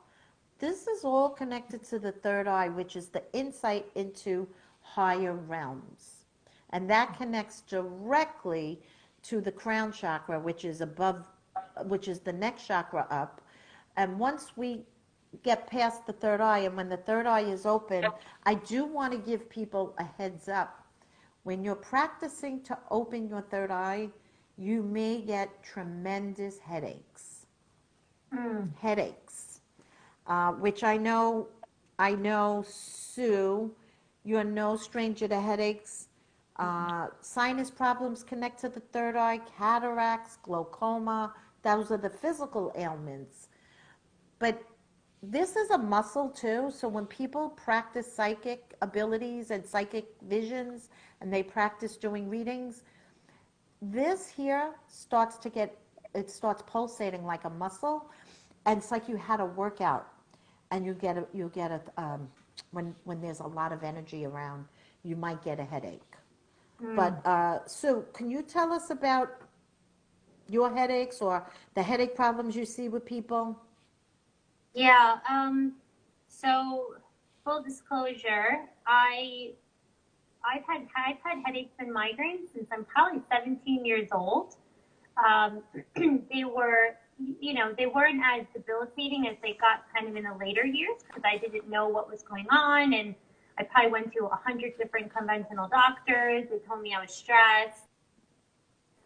A: This is all connected to the third eye, which is the insight into higher realms. And that connects directly to the crown chakra, which is above, which is the next chakra up. And once we get past the third eye, and when the third eye is open, I do want to give people a heads up. When you're practicing to open your third eye, you may get tremendous headaches.
B: Mm.
A: Headaches, which I know, Sue, you're no stranger to headaches. Sinus problems connect to the third eye, cataracts, glaucoma. Those are the physical ailments. But this is a muscle too. So when people practice psychic abilities and psychic visions and they practice doing readings, this here starts to get, it starts pulsating like a muscle. And it's like you had a workout and when there's a lot of energy around, you might get a headache.
B: Mm.
A: But Sue, can you tell us about your headaches or the headache problems you see with people?
B: Yeah. So full disclosure, I've had headaches and migraines since I'm probably 17 years old. Um, they were, they weren't as debilitating as they got kind of in the later years because I didn't know what was going on, and I probably went to 100 different conventional doctors. They told me I was stressed.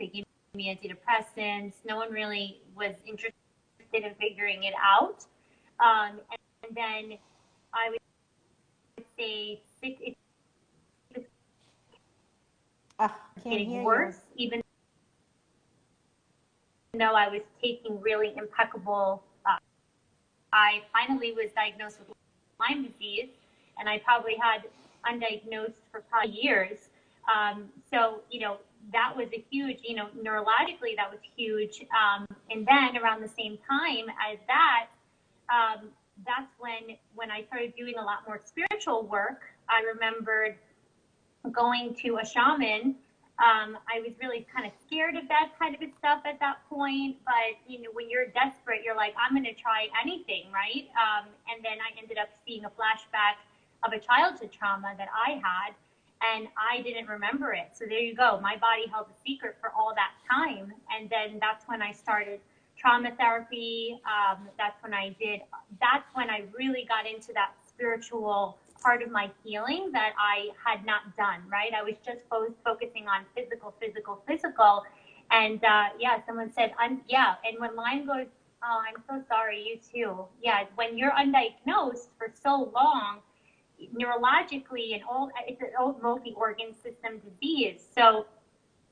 B: They gave me antidepressants. No one really was interested interested in figuring it out. And then I would say it's getting worse, even though I was taking really impeccable. I finally was diagnosed with Lyme disease, and I probably had undiagnosed for probably years. So, you know, that was a huge, you know, neurologically, that was huge. And then around the same time as that, that's when I started doing a lot more spiritual work. I remembered going to a shaman. I was really kind of scared of that kind of stuff at that point, but you know, when you're desperate, you're like, I'm going to try anything, right? And then I ended up seeing a flashback of a childhood trauma that I had, and I didn't remember it. So there you go. My body held a secret for all that time, and then that's when I started trauma therapy. That's when I really got into that spiritual part of my healing that I had not done, right? I was just focusing on physical. And yeah, someone said, and when Lyme goes, oh, I'm so sorry, you too. Yeah, when you're undiagnosed for so long, neurologically and all, it's an old multi-organ system disease. So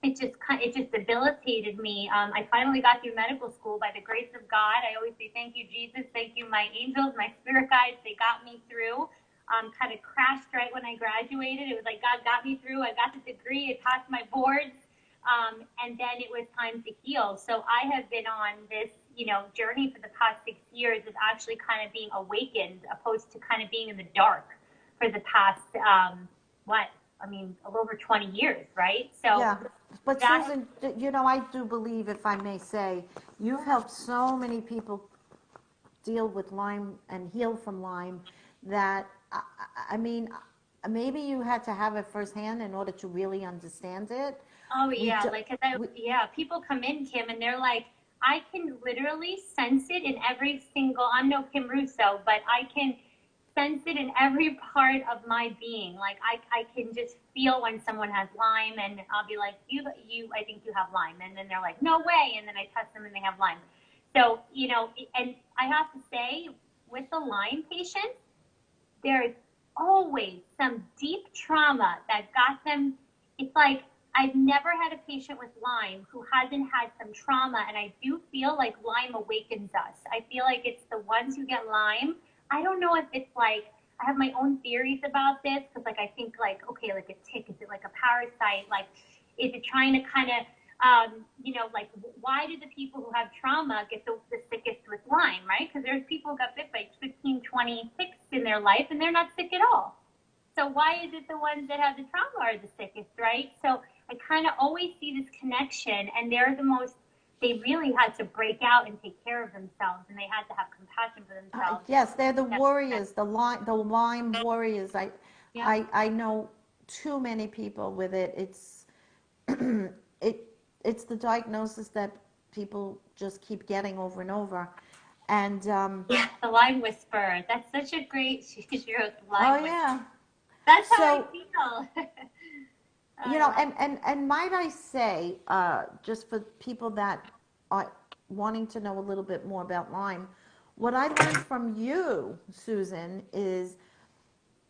B: it just debilitated me. I finally got through medical school by the grace of God. I always say, thank you, Jesus. Thank you, my angels, my spirit guides. They got me through. Kind of crashed right when I graduated. It was like God got me through. I got the degree. I passed my boards. And then it was time to heal. So I have been on this, you know, journey for the past 6 years of actually kind of being awakened, opposed to kind of being in the dark for the past, over 20 years, right? So
A: yeah. But Susan, you know, I do believe, if I may say, you've helped so many people deal with Lyme and heal from Lyme that, I mean, maybe you had to have it firsthand in order to really understand it.
B: Oh, yeah. People come in, Kim, and they're like, I can literally sense it in every single, I'm no Kim Russo, but I can sense it in every part of my being. Like I can just feel when someone has Lyme, and I'll be like, I think you have Lyme. And then they're like, no way. And then I test them and they have Lyme. So, you know, and I have to say, with the Lyme patients, there's always some deep trauma that got them. It's like, I've never had a patient with Lyme who hasn't had some trauma. And I do feel like Lyme awakens us. I feel like it's the ones who get Lyme. I don't know if it's like, I have my own theories about this, because like, I think like, okay, like a tick, is it like a parasite? Like, is it trying to kind of, like, why do the people who have trauma get the sickest with Lyme, right? Because there's people who got bit by 15, 20 ticks in their life and they're not sick at all. So why is it the ones that have the trauma are the sickest, right? So I kind of always see this connection, and they're the most, they really had to break out and take care of themselves, and they had to have compassion for themselves.
A: Yes, they're the warriors, the Lyme warriors. I know too many people with it. It's it's the diagnosis that people just keep getting over and over. And
B: the Lyme whisperer. That's such a great. She wrote the Lyme whisperer.
A: Yeah.
B: That's how I feel.
A: You know, and might I say, just for people that are wanting to know a little bit more about Lyme, what I learned from you, Susan, is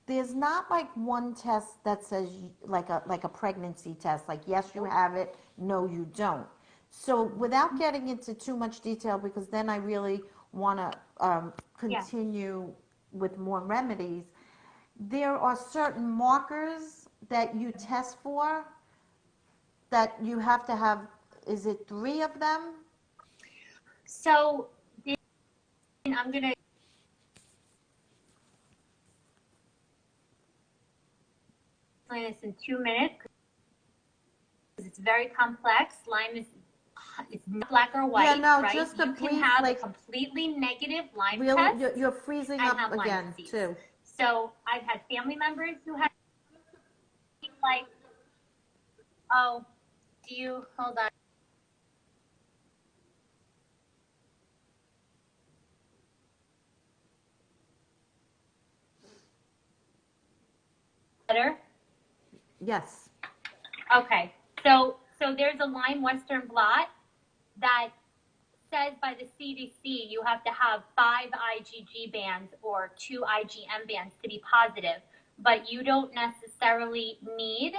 A: there's not like one test that says like a pregnancy test, like yes you have it, no you don't. So without getting into too much detail, because then I really want to continue with more remedies, there are certain markers that you test for that you have to have. Is it 3 of them?
B: So I'm going to explain this in 2 minutes because it's very complex. Lyme is it's not black or white.
A: Yeah, no,
B: right?
A: just a
B: you
A: brief,
B: can have
A: like,
B: a completely negative Lyme
A: really,
B: test.
A: you're freezing up again too.
B: So I've had family members who had like, oh, do you hold on? Better?
A: Yes.
B: Okay. So there's a Lyme Western blot that says by the CDC you have to have 5 IgG bands or 2 IgM bands to be positive, but you don't necessarily need,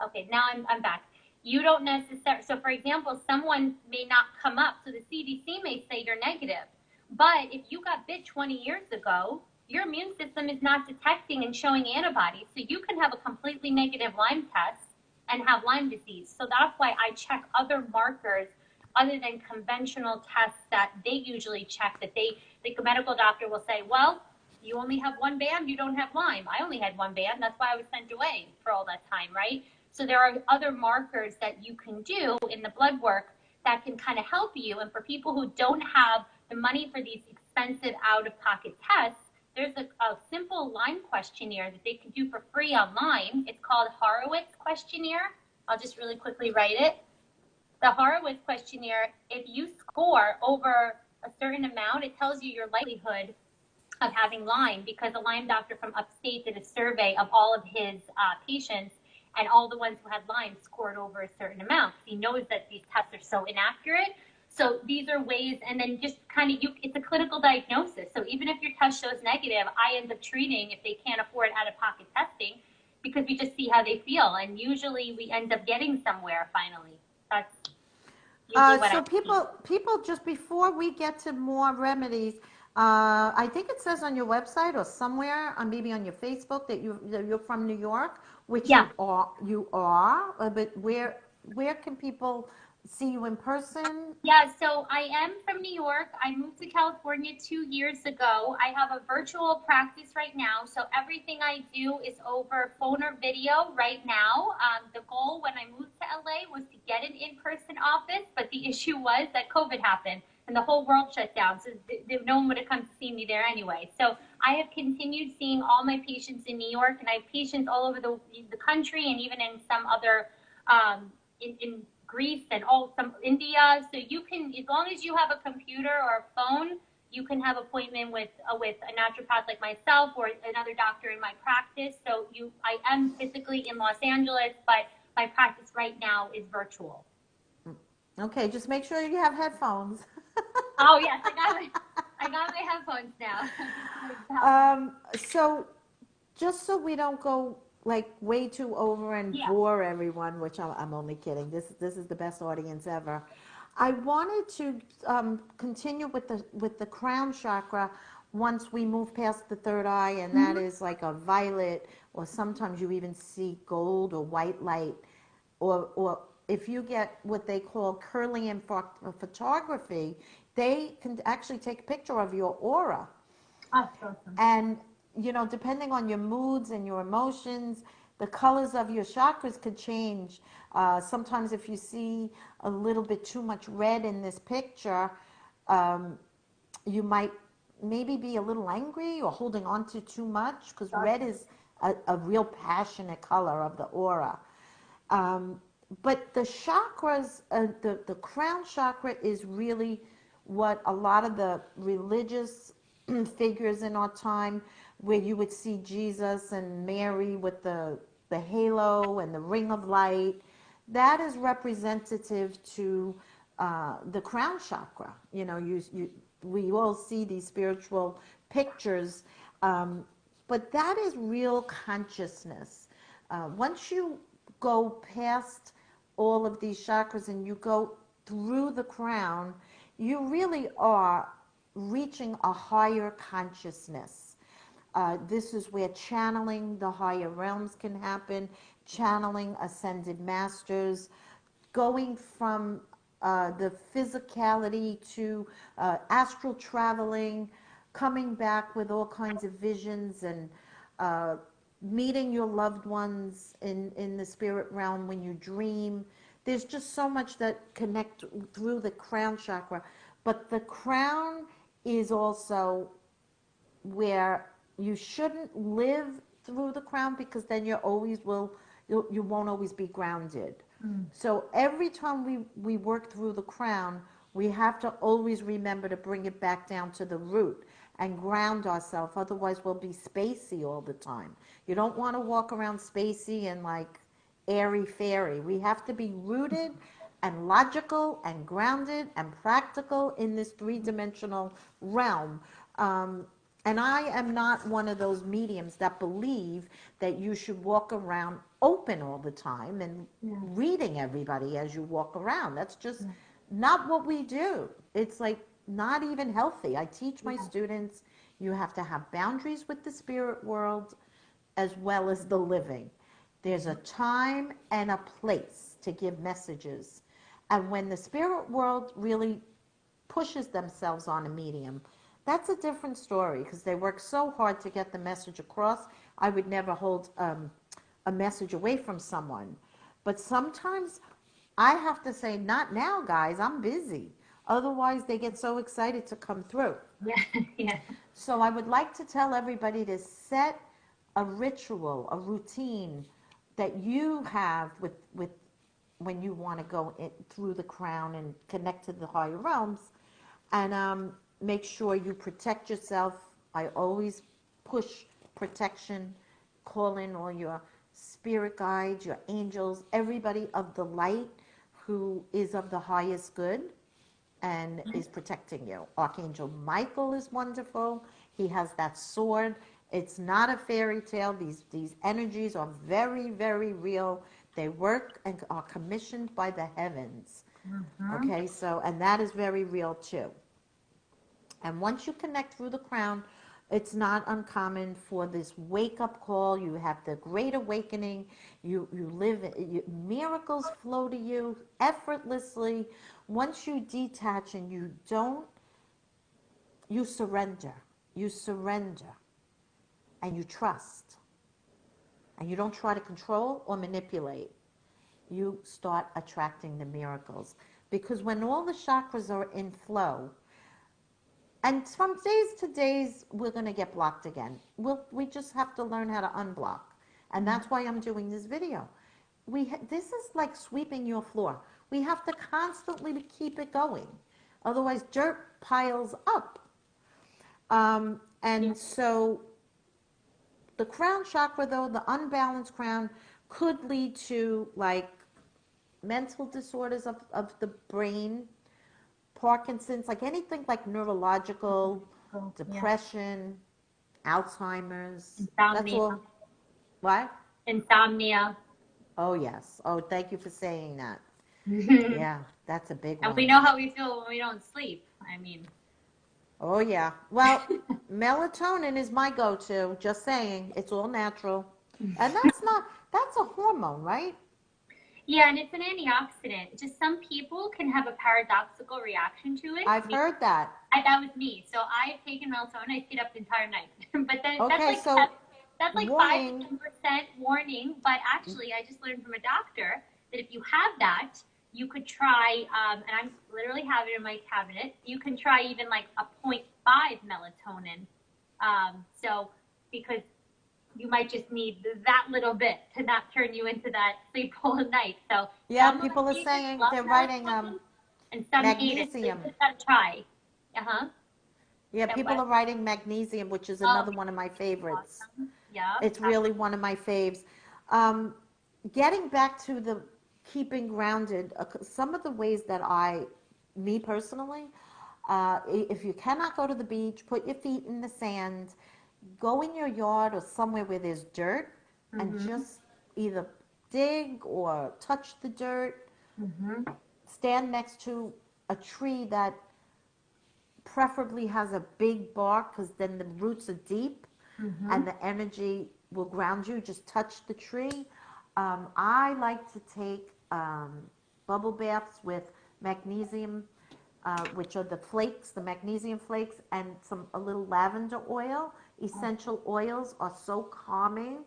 B: okay, now I'm back. You don't necessarily, so for example, someone may not come up, so the CDC may say you're negative, but if you got bit 20 years ago, your immune system is not detecting and showing antibodies, so you can have a completely negative Lyme test and have Lyme disease. So that's why I check other markers other than conventional tests that they usually check, that the medical doctor will say, well, you only have 1 band, you don't have Lyme. I only had 1 band, that's why I was sent away for all that time, right? So there are other markers that you can do in the blood work that can kind of help you. And for people who don't have the money for these expensive out-of-pocket tests, there's a simple Lyme questionnaire that they can do for free online. It's called Horowitz questionnaire. I'll just really quickly write it. The Horowitz questionnaire, if you score over a certain amount, it tells you your likelihood of having Lyme, because a Lyme doctor from upstate did a survey of all of his patients, and all the ones who had Lyme scored over a certain amount. He knows that these tests are so inaccurate. So these are ways, and then just kind of, it's a clinical diagnosis. So even if your test shows negative, I end up treating if they can't afford out-of-pocket testing, because we just see how they feel. And usually we end up getting somewhere finally. That's usually what
A: so people, just before we get to more remedies, I think it says on your website or somewhere, maybe on your Facebook, that you're from New York, which
B: Yeah.
A: you are. But where can people see you in person?
B: Yeah, so I am from New York. I moved to California 2 years ago. I have a virtual practice right now. So everything I do is over phone or video right now. The goal when I moved to LA was to get an in-person office, but the issue was that COVID happened and the whole world shut down. So no one would have come to see me there anyway. So I have continued seeing all my patients in New York, and I have patients all over the country, and even in some other, in Greece and some India. So you can, as long as you have a computer or a phone, you can have appointment with a naturopath like myself or another doctor in my practice. So I am physically in Los Angeles, but my practice right now is virtual.
A: Okay, just make sure you have headphones.
B: Oh yes, I got my headphones now.
A: So just so we don't go like way too over and bore everyone, which I'm only kidding. This is the best audience ever. I wanted to continue with the crown chakra once we move past the third eye, and that is like a violet, or sometimes you even see gold or white light, or if you get what they call Kirlian photography, they can actually take a picture of your aura.
B: That's awesome.
A: And depending on your moods and your emotions, the colors of your chakras could change. Sometimes if you see a little bit too much red in this picture, you might maybe be a little angry or holding on to too much, because red is a real passionate color of the aura. But the chakras, the crown chakra is really what a lot of the religious figures in our time, where you would see Jesus and Mary with the halo and the ring of light, that is representative to the crown chakra. We all see these spiritual pictures, but that is real consciousness. Once you go past all of these chakras and you go through the crown, you really are reaching a higher consciousness. This is where channeling the higher realms can happen, channeling ascended masters, going from the physicality to astral traveling, coming back with all kinds of visions, and meeting your loved ones in the spirit realm when you dream. There's just so much that connect through the crown chakra. But the crown is also where you shouldn't live through the crown, because then you won't always be grounded. So every time we work through the crown, we have to always remember to bring it back down to the root and ground ourselves. Otherwise we'll be spacey all the time. You don't want to walk around spacey and like airy fairy. We have to be rooted and logical and grounded and practical in this three-dimensional realm. And I am not one of those mediums that believe that you should walk around open all the time and reading everybody as you walk around. That's just not what we do. It's like not even healthy. I teach my students you have to have boundaries with the spirit world as well as the living. There's a time and a place to give messages. And when the spirit world really pushes themselves on a medium, that's a different story because they work so hard to get the message across. I would never hold a message away from someone. But sometimes I have to say, not now, guys, I'm busy. Otherwise, they get so excited to come through.
B: Yeah.
A: So I would like to tell everybody to set a ritual, a routine that you have with when you want to go through the crown and connect to the higher realms, and make sure you protect yourself. I always push protection, call in all your spirit guides, your angels, everybody of the light who is of the highest good and is protecting you. Archangel Michael is wonderful. He has that sword. It's not a fairy tale. These energies are very, very real. They work and are commissioned by the heavens. Okay, so, and that is very real too. And once you connect through the crown, it's not uncommon for this wake-up call. You have the great awakening. You live, miracles flow to you effortlessly. Once you detach and you surrender. You surrender. And you trust. And you don't try to control or manipulate. You start attracting the miracles. Because when all the chakras are in flow, and from days to days, we're going to get blocked again. We just have to learn how to unblock. And that's why I'm doing this video. This is like sweeping your floor. We have to constantly keep it going. Otherwise, dirt piles up. So the crown chakra, though, the unbalanced crown, could lead to like mental disorders of the brain, Parkinson's, like anything like neurological, depression, Alzheimer's.
B: Insomnia.
A: That's all. What?
B: Insomnia.
A: Oh, yes. Oh, thank you for saying that. Yeah, that's a big one.
B: And we know how we feel when we don't sleep. I mean.
A: Oh, yeah. Well, melatonin is my go-to. Just saying. It's all natural. And that's a hormone, right?
B: Yeah, and it's an antioxidant. Just some people can have a paradoxical reaction to it.
A: I've heard that.
B: That was me. So I've taken melatonin. I stayed up the entire night. But then
A: Okay,
B: that's like 5 to 10% warning. But actually, I just learned from a doctor that if you have that, you could try, and I'm literally have it in my cabinet, you can try even like a 0.5 melatonin. So because you might just need that little bit to not turn you into that sleep all night. So
A: yeah, people are saying they're writing
B: and some
A: magnesium.
B: So just gotta try.
A: Yeah, people are writing magnesium, which is another one of my favorites.
B: Awesome. Yeah,
A: it's really one of my faves. Getting back to the keeping grounded, some of the ways that me personally, if you cannot go to the beach, put your feet in the sand, go in your yard or somewhere where there's dirt and just either dig or touch the dirt. Stand next to a tree that preferably has a big bark because then the roots are deep and the energy will ground you. Just touch the tree. I like to take bubble baths with magnesium, which are the flakes, the magnesium flakes, and a little lavender oil. Essential oils are so calming.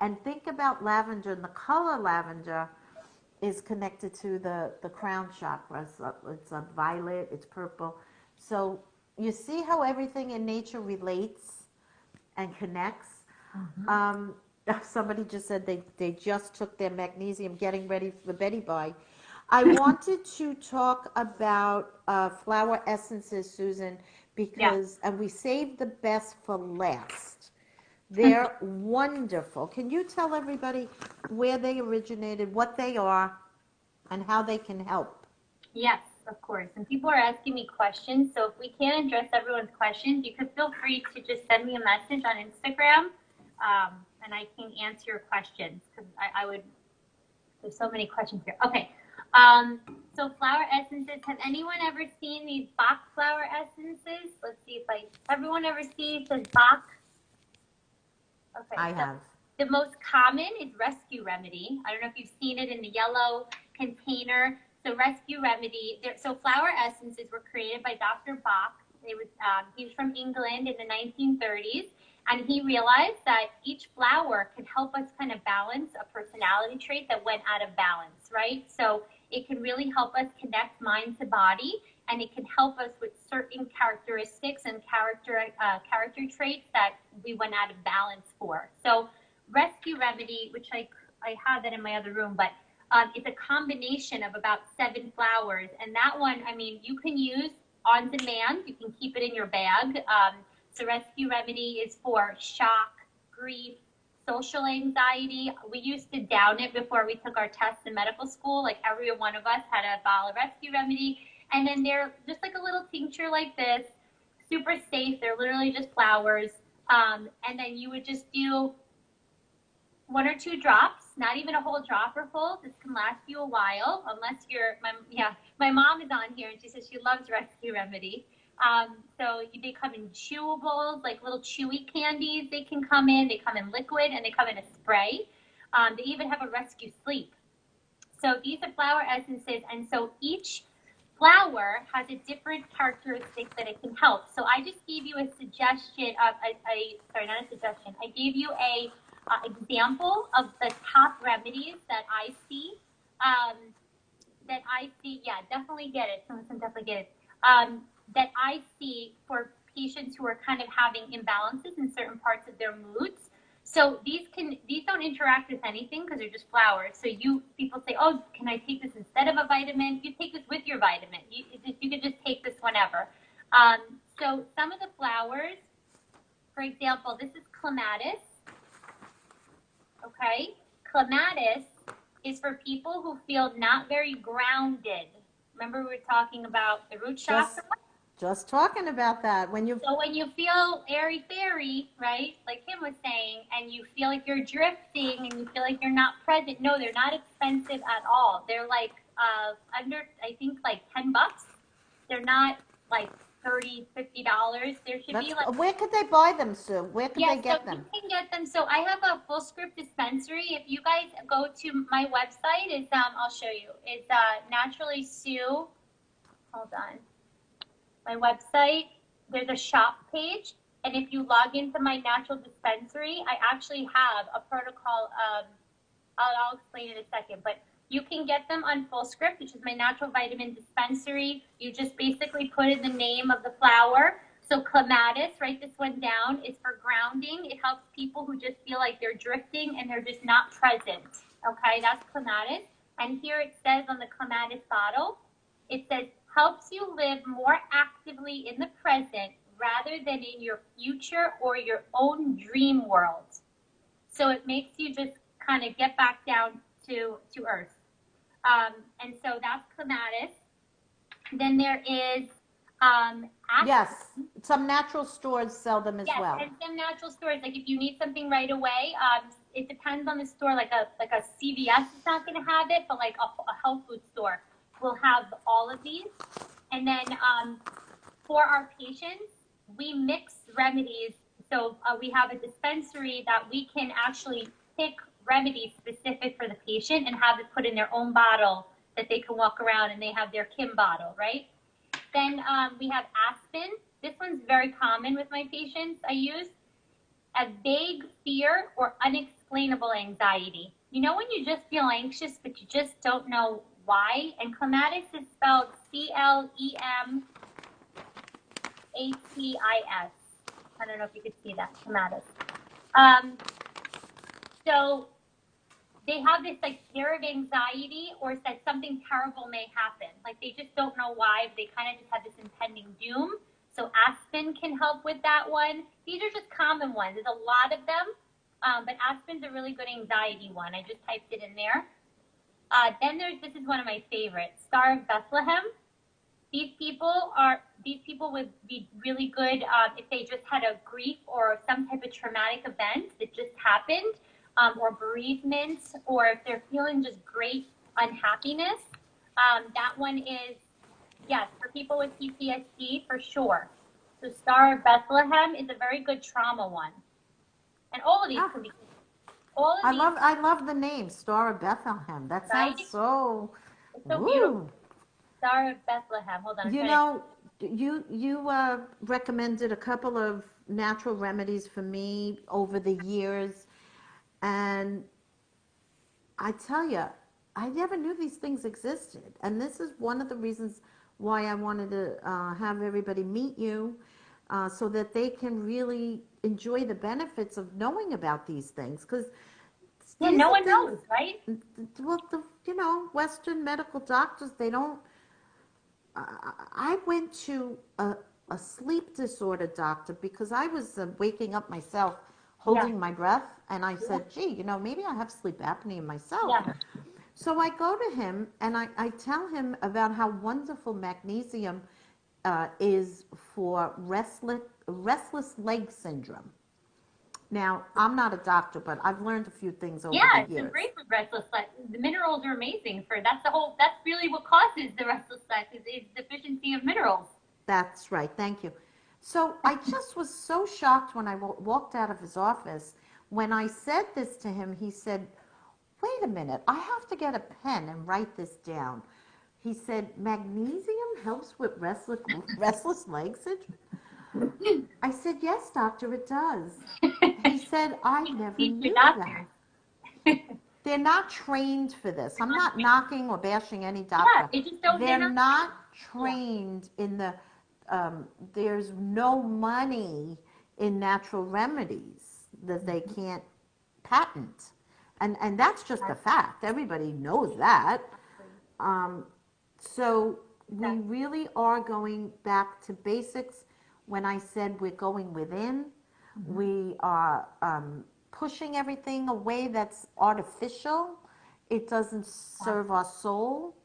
A: And think about lavender, and the color lavender is connected to the crown chakra. It's a violet, it's purple. So you see how everything in nature relates and connects. Somebody just said they just took their magnesium getting ready for Betty Bye. I wanted to talk about flower essences, Susan, because, and we saved the best for last. They're wonderful. Can you tell everybody where they originated, what they are? and how they can help.
B: Yes, of course. And people are asking me questions. So if we can't address everyone's questions, you could feel free to just send me a message on Instagram, and I can answer your questions, because I would, there's so many questions here. Okay. So flower essences. Have anyone ever seen these Bach flower essences? Let's see if everyone ever sees the Bach? Okay.
A: I have.
B: The most common is Rescue Remedy. I don't know if you've seen it in the yellow container. So Rescue Remedy. So flower essences were created by Dr. Bach. He was from England in the 1930s, and he realized that each flower can help us kind of balance a personality trait that went out of balance, right? So it can really help us connect mind to body, and it can help us with certain characteristics and character traits that we went out of balance for. So Rescue Remedy, which I have that in my other room, but it's a combination of about 7 flowers. And that one, I mean, you can use on demand. You can keep it in your bag. So Rescue Remedy is for shock, grief, social anxiety. We used to down it before we took our tests in medical school. Like every one of us had a bottle of Rescue Remedy. And then they're just like a little tincture like this, super safe. They're literally just flowers. And then you would just do 1 or 2 drops, not even a whole dropper full. This can last you a while, unless my mom is on here and she says she loves Rescue Remedy. So they come in chewables, like little chewy candies. They can come in. They come in liquid, and they come in a spray. They even have a Rescue Sleep. So these are flower essences, and so each flower has a different characteristic that it can help. So I just gave you a suggestion of sorry, not a suggestion. I gave you a example of the top remedies that I see. Yeah, definitely get it. Someone definitely get it. That I see for patients who are kind of having imbalances in certain parts of their moods. So these don't interact with anything because they're just flowers. So people say, oh, can I take this instead of a vitamin? You take this with your vitamin. You can just take this whenever. So some of the flowers, for example, this is clematis. Okay, clematis is for people who feel not very grounded. Remember we were talking about the root chakra?
A: Just talking about that.
B: So when you feel airy-fairy, right, like Kim was saying, and you feel like you're drifting and you feel like you're not present, no, they're not expensive at all. They're like under, I think, like $10. They're not like $30, $50. There should be like.
A: Where could they buy them, Sue? Where could they get them?
B: You can get them. So I have a full script dispensary. If you guys go to my website, I'll show you. It's Naturally Sue. Hold on. My website. There's a shop page, and if you log into my natural dispensary, I actually have a protocol. I'll explain in a second, but you can get them on Full Script, which is my natural vitamin dispensary. You just basically put in the name of the flower. So clematis, write this one down, is for grounding. It helps people who just feel like they're drifting and they're just not present. Okay, that's clematis. And here it says on the clematis bottle, it says, helps you live more actively in the present rather than in your future or your own dream world. So it makes you just kind of get back down to earth. And so that's clematis. Then there is aspen.
A: Yes, some natural stores sell them as well.
B: Yes, and some natural stores, like if you need something right away, it depends on the store. Like a CVS is not going to have it, but like a health food store will have all of these. And then for our patients, we mix remedies. So we have a dispensary that we can actually pick remedies specific for the patient and have it put in their own bottle that they can walk around, and they have their Kim bottle, right? Then we have aspen. This one's very common with my patients. I use a vague fear or unexplainable anxiety. You know when you just feel anxious, but you just don't know why? And clematis is spelled CLEMATIS. I don't know if you could see that, clematis. So they have this like fear of anxiety, or that something terrible may happen. Like they just don't know why, but they kind of just have this impending doom. So aspen can help with that one. These are just common ones. There's a lot of them, but aspen's a really good anxiety one. I just typed it in there. Then this is one of my favorites, Star of Bethlehem. These people would be really good if they just had a grief or some type of traumatic event that just happened, or bereavement, or if they're feeling just great unhappiness. That one is, yes, for people with PTSD for sure. So Star of Bethlehem is a very good trauma one, and all of these can be. All of these,
A: I love the name Star of Bethlehem. That sounds
B: right?
A: so.
B: It's so
A: Woo.
B: beautiful. Star of Bethlehem. Hold on.
A: You know, you recommended a couple of natural remedies for me over the years, and I tell you, I never knew these things existed, and this is one of the reasons why I wanted to have everybody meet you, so that they can really enjoy the benefits of knowing about these things, because
B: yeah, no one knows, right?
A: well, Western medical doctors, they don't. I went to a sleep disorder doctor because I was waking up myself, holding my breath, and I said, gee, maybe I have sleep apnea myself.
B: Yeah.
A: So I go to him and I tell him about how wonderful magnesium is for restless leg syndrome. Now, I'm not a doctor, but I've learned a few things over the years.
B: Yeah, it's great for restless leg. The minerals are amazing for that's really what causes the restless leg is deficiency of minerals.
A: That's right. Thank you. So I just was so shocked when I walked out of his office. When I said this to him, he said, wait a minute, I have to get a pen and write this down. He said, magnesium helps with restless leg syndrome? I said, yes, doctor, it does. He said, I never knew that. They're not trained for this. I'm not knocking or bashing any doctor.
B: Yeah,
A: they're not trained in the, there's no money in natural remedies that they can't patent. And that's just a fact. Everybody knows that. So we really are going back to basics. When I said we're going within, we are pushing everything away that's artificial. It doesn't serve our soul.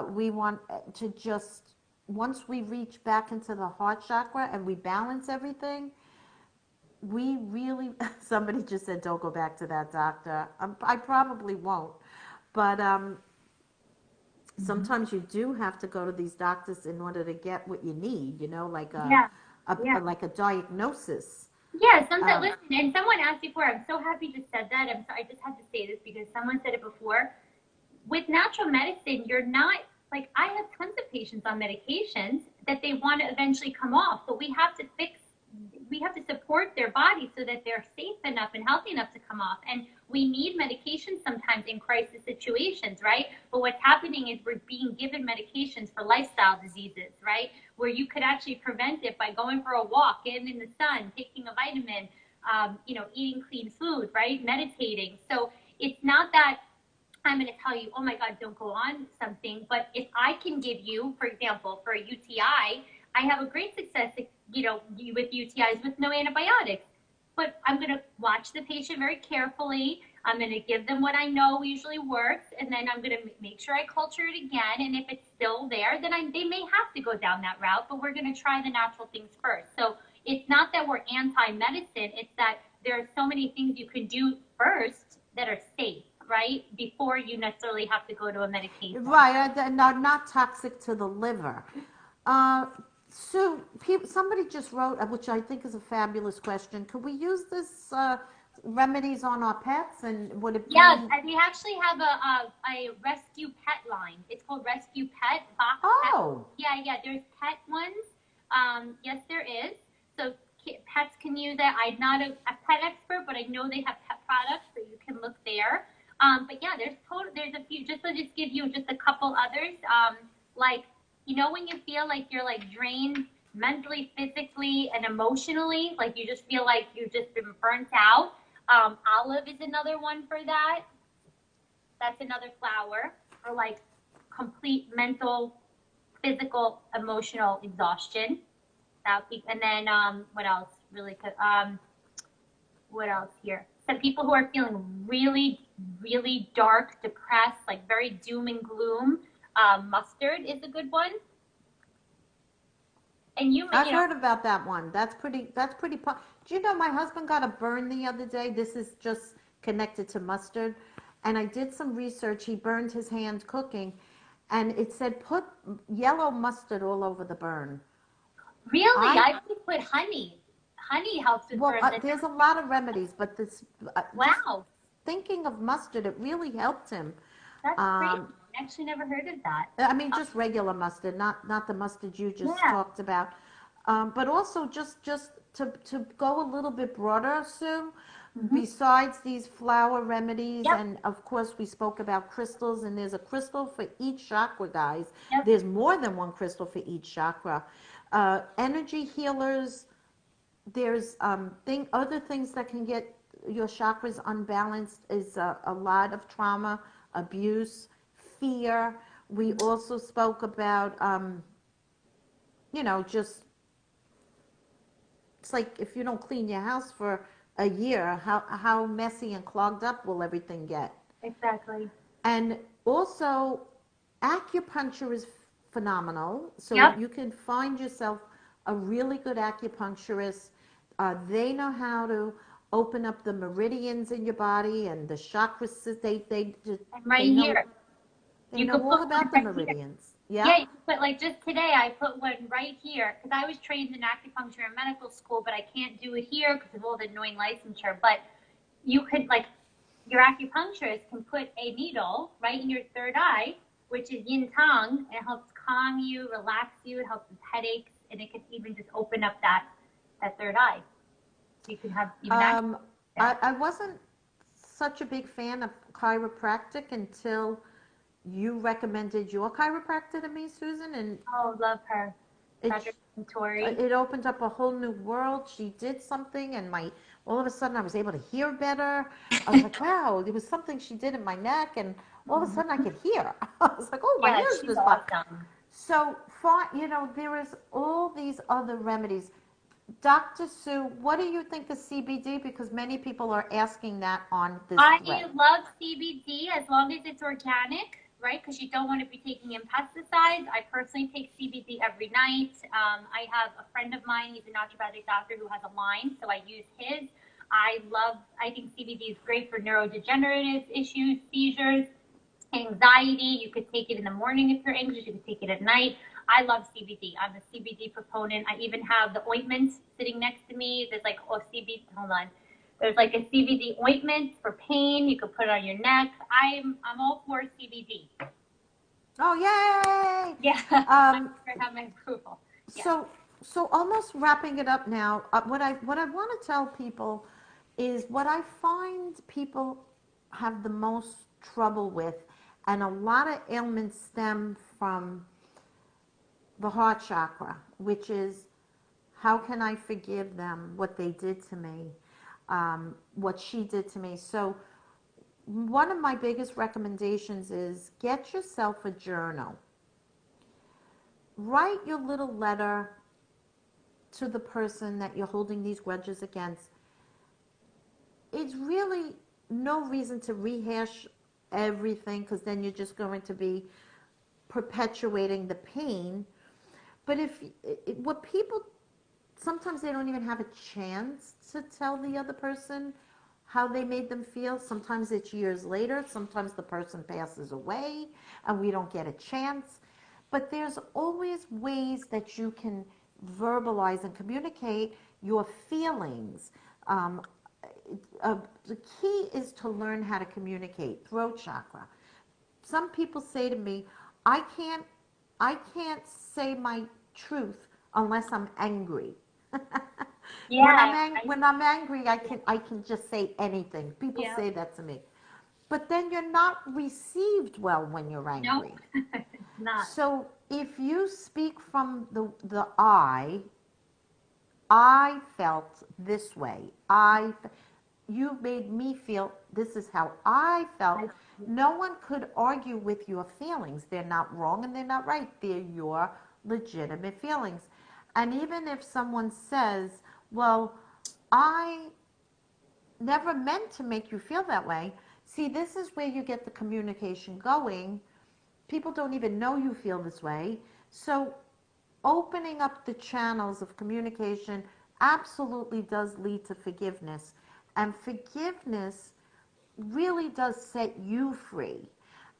A: We want to just, once we reach back into the heart chakra and we balance everything, we really, somebody just said, don't go back to that doctor. I probably won't. But sometimes you do have to go to these doctors in order to get what you need, like a diagnosis.
B: Yeah, sometimes, listen, and someone asked before, I'm so happy you said that. I just had to say this because someone said it before. With natural medicine, you're not, like, I have tons of patients on medications that they want to eventually come off, but we have to support their body so that they're safe enough and healthy enough to come off. And we need medications sometimes in crisis situations, right? But what's happening is we're being given medications for lifestyle diseases, right? Where you could actually prevent it by going for a walk, getting in the sun, taking a vitamin, eating clean food, right? Meditating. So it's not that I'm going to tell you, oh my God, don't go on something. But if I can give you, for example, for a UTI, I have a great success, with UTIs with no antibiotics. But I'm going to watch the patient very carefully. I'm going to give them what I know usually works, and then I'm going to make sure I culture it again. And if it's still there, then they may have to go down that route, but we're going to try the natural things first. So it's not that we're anti-medicine. It's that there are so many things you can do first that are safe, right? Before you necessarily have to go to a medication.
A: Right, not toxic to the liver. So somebody just wrote, which I think is a fabulous question. Could we use this remedies on our pets, and would it be?
B: Yes, we actually have a rescue pet line. It's called Rescue Pet.
A: Oh.
B: Pet. Yeah. There's pet ones. Yes, there is. So pets can use it. I'm not a pet expert, but I know they have pet products, so you can look there. But yeah, there's a few. Just to just give you just a couple others. Like, when you feel like you're like drained mentally, physically, and emotionally, like you just feel like you've just been burnt out. Olive is another one for that. That's another flower for like complete mental, physical, emotional exhaustion. And then what else? Really good. What else here? Some people who are feeling really really dark, depressed, like very doom and gloom, mustard is a good one. And
C: I've
B: you know,
C: heard about that one. Do you know my husband got a burn the other day? This is just connected to mustard. And I did some research. He burned his hand cooking, and it said put yellow mustard all over the burn.
B: really,
C: I
B: I would put honey. Honey helps with burns.
C: there's a lot of remedies, but this just
B: Wow,
C: thinking of mustard, it really helped him.
B: that's crazy.
C: Um,
B: I actually never heard of that.
C: I mean, just regular mustard, not the mustard you just
B: Yeah.
C: talked about. But also just to go a little bit broader, Sue,
B: Hmm.
C: besides these flower remedies,
B: Yep.
C: and of course we spoke about crystals, and there's a crystal for each chakra, guys.
B: Yep.
C: There's more than one crystal for each chakra. Energy healers, there's other things that can get your chakras unbalanced is a lot of trauma, abuse, fear. We also spoke about, just it's like if you don't clean your house for a year, how messy and clogged up will everything get?
B: Exactly.
C: And also, acupuncture is phenomenal. So
B: Yep.
C: you can find yourself a really good acupuncturist. They know how to open up the meridians in your body and the chakras.
B: I'm right
C: They know
B: here.
C: they
B: You
C: know
B: could
C: all
B: put
C: about
B: one
C: the
B: right here.
C: meridians. Yeah.
B: Yeah, but like just today, I put one right here because I was trained in acupuncture in medical school, but I can't do it here because of all the annoying licensure. But you could, like, your acupuncturist can put a needle right in your third eye, which is yin tang, and it helps calm you, relax you, it helps with headaches, and it can even just open up that third eye. So you can have even
C: Um,
B: there.
C: I wasn't such a big fan of chiropractic until you recommended your chiropractor to me, Susan, and
B: Oh, love her.
C: it
B: Frederick and Tori.
C: it opened up a whole new world. She did something, and my all of a sudden I was able to hear better. I was like, wow, there was something she did in my neck, and all of a sudden I could hear. I was like, oh, my
B: Yeah,
C: ears
B: she's
C: just popped.
B: awesome.
C: So, there is all these other remedies. Dr. Sue, what do you think of CBD? Because many people are asking that on this
B: I
C: thread.
B: love CBD as long as it's organic, right? Because you don't want to be taking in pesticides. I personally take CBD every night. I have a friend of mine, he's a naturopathic doctor who has a Lyme, so I use his. I think CBD is great for neurodegenerative issues, seizures, anxiety. You could take it in the morning if you're anxious. You could take it at night. I love CBD. I'm a CBD proponent. I even have the ointment sitting next to me. There's like CBD. Hold on. There's like a CBD ointment for pain. You could put it on your neck. I'm all for CBD.
C: Oh, yay!
B: Yeah, I have my approval. Yeah.
C: So almost wrapping it up now. What I want to tell people is what I find people have the most trouble with, and a lot of ailments stem from the heart chakra, which is how can I forgive them what they did to me, what she did to me. So one of my biggest recommendations is get yourself a journal. Write your little letter to the person that you're holding these grudges against. It's really no reason to rehash everything because then you're just going to be perpetuating the pain. But what people sometimes they don't even have a chance to tell the other person how they made them feel. Sometimes it's years later. Sometimes the person passes away and we don't get a chance. But there's always ways that you can verbalize and communicate your feelings. Um, the key is to learn how to communicate. Throat chakra. Some people say to me, I can't, I can't say my truth unless I'm angry.
B: Yeah.
C: When I'm angry, I can just say anything. People
B: Yeah.
C: say that to me. But then you're not received well when you're
B: No,
C: angry.
B: it's not.
C: So if you speak from the I felt this way. You made me feel this is how I felt. No one could argue with your feelings. They're not wrong and they're not right. They're your legitimate feelings. And even if someone says, well, I never meant to make you feel that way, See, this is where you get the communication going. People don't even know you feel this way. So opening up the channels of communication absolutely does lead to forgiveness. And forgiveness really does set you free.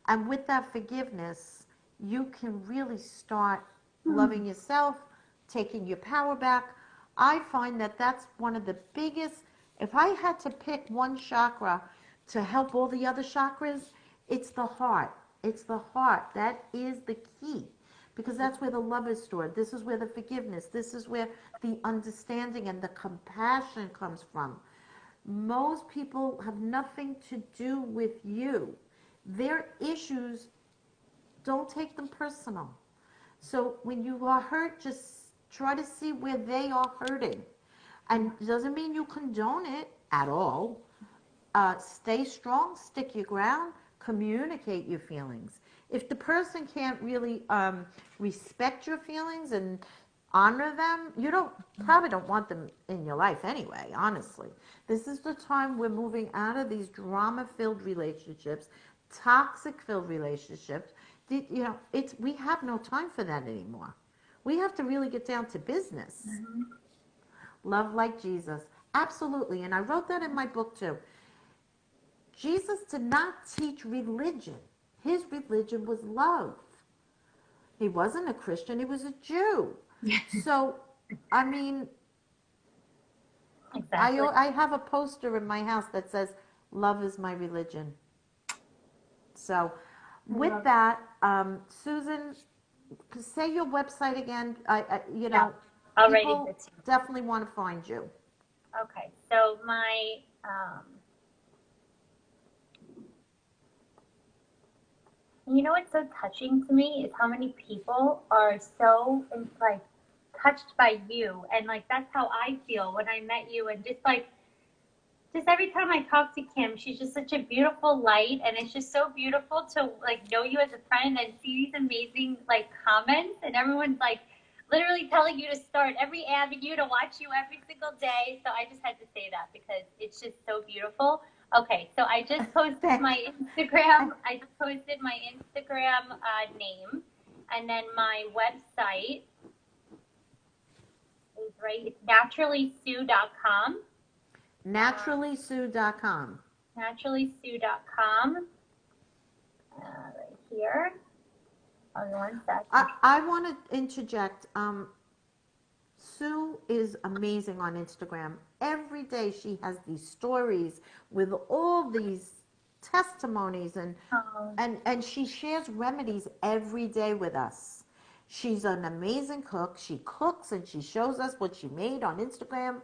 C: And with that forgiveness, you can really start loving yourself, taking your power back. I find that that's one of the biggest, if I had to pick one chakra to help all the other chakras, it's the heart. It's the heart. That is the key, because that's where the love is stored. This is where the forgiveness, this is where the understanding and the compassion comes from. Most people have nothing to do with you. Their issues, don't take them personal. So when you are hurt, just try to see where they are hurting. And it doesn't mean you condone it at all. Stay strong, stick your ground, communicate your feelings. If the person can't really respect your feelings and honor them, you probably don't want them in your life anyway, honestly. This is the time we're moving out of these drama-filled relationships, toxic-filled relationships. We have no time for that anymore. We have to really get down to business. Love like Jesus. Absolutely. And I wrote that in my book too. Jesus did not teach religion. His religion was love. He wasn't a Christian, he was a Jew. So, I mean,
B: Exactly.
C: I have a poster in my house that says, love is my religion. So, with that, Susan, say your website again.
B: I'll write
C: People
B: it down.
C: definitely want to find you.
B: Okay, so my you know what's so touching to me is how many people are so like touched by you, and like that's how I feel when I met you, and just every time I talk to Kim, she's just such a beautiful light, and it's just so beautiful to like know you as a friend and see these amazing like comments, and everyone's like literally telling you to start every avenue to watch you every single day. So I just had to say that because it's just so beautiful. Okay, so I just posted my Instagram. I just posted my Instagram name, and then my website is right. It's naturallysue.com.
C: Naturallysue.com.
B: Naturallysue.com. Right here. On one second.
C: I want to interject. Sue is amazing on Instagram. Every day she has these stories with all these testimonies and she shares remedies every day with us. She's an amazing cook. She cooks and she shows us what she made on Instagram.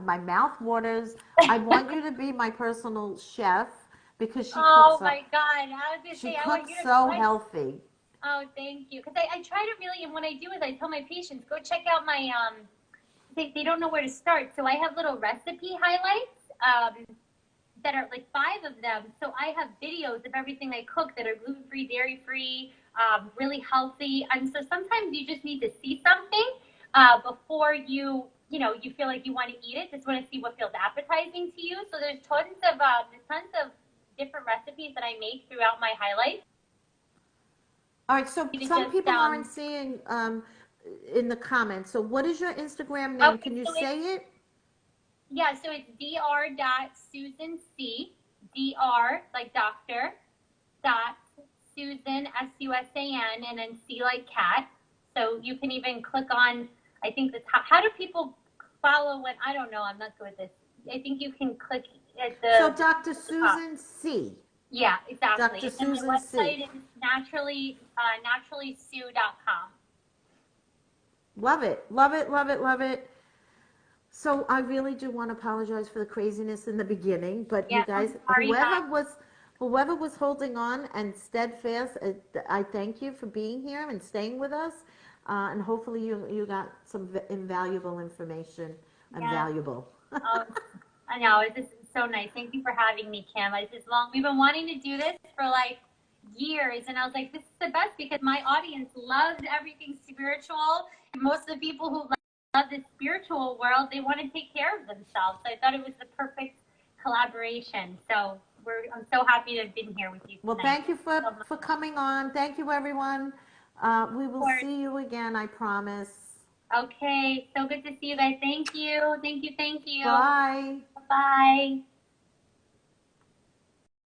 C: My mouth waters. I want you to be my personal chef because she cooks.
B: Oh my God! I was gonna say I want you to
C: so healthy.
B: Oh, thank you. Because I try to really, and what I do is I tell my patients, go check out my, they don't know where to start. So I have little recipe highlights that are like 5 of them. So I have videos of everything I cook that are gluten-free, dairy-free, really healthy. And so sometimes you just need to see something before you feel like you want to eat it. Just want to see what feels appetizing to you. So there's tons of different recipes that I make throughout my highlights.
C: All right, so some people aren't seeing in the comments. So what is your Instagram name? Can you say it?
B: Yeah, so it's dr.susanc, dr like doctor, dot Susan, S-U-S-A-N, and then C like cat. So you can even click on, I think the top. How do people follow when, I don't know, I'm not good at this. I think you can click at the.
C: So Dr. Susan C.
B: Yeah, exactly.
C: Dr. Susan
B: and my website
C: C.
B: is naturallysue.com.
C: Love it, love it, love it, love it. So I really do want to apologize for the craziness in the beginning, but you guys, whoever was holding on and steadfast, I thank you for being here and staying with us, and hopefully you got some invaluable information. Valuable.
B: Oh, I know, it's just so nice. Thank you for having me, Kim. We've been wanting to do this for like years, and I was like, this is the best because my audience loves everything spiritual, and most of the people who love the spiritual world, they want to take care of themselves. So I thought it was the perfect collaboration. So I'm so happy to have been here with you tonight.
C: Well, thank you
B: So much.
C: for coming on. Thank you, everyone. We will
B: course.
C: see you again, I promise.
B: Okay, so good to see you guys. Thank you. Thank you. Thank you.
C: Bye.
B: Bye.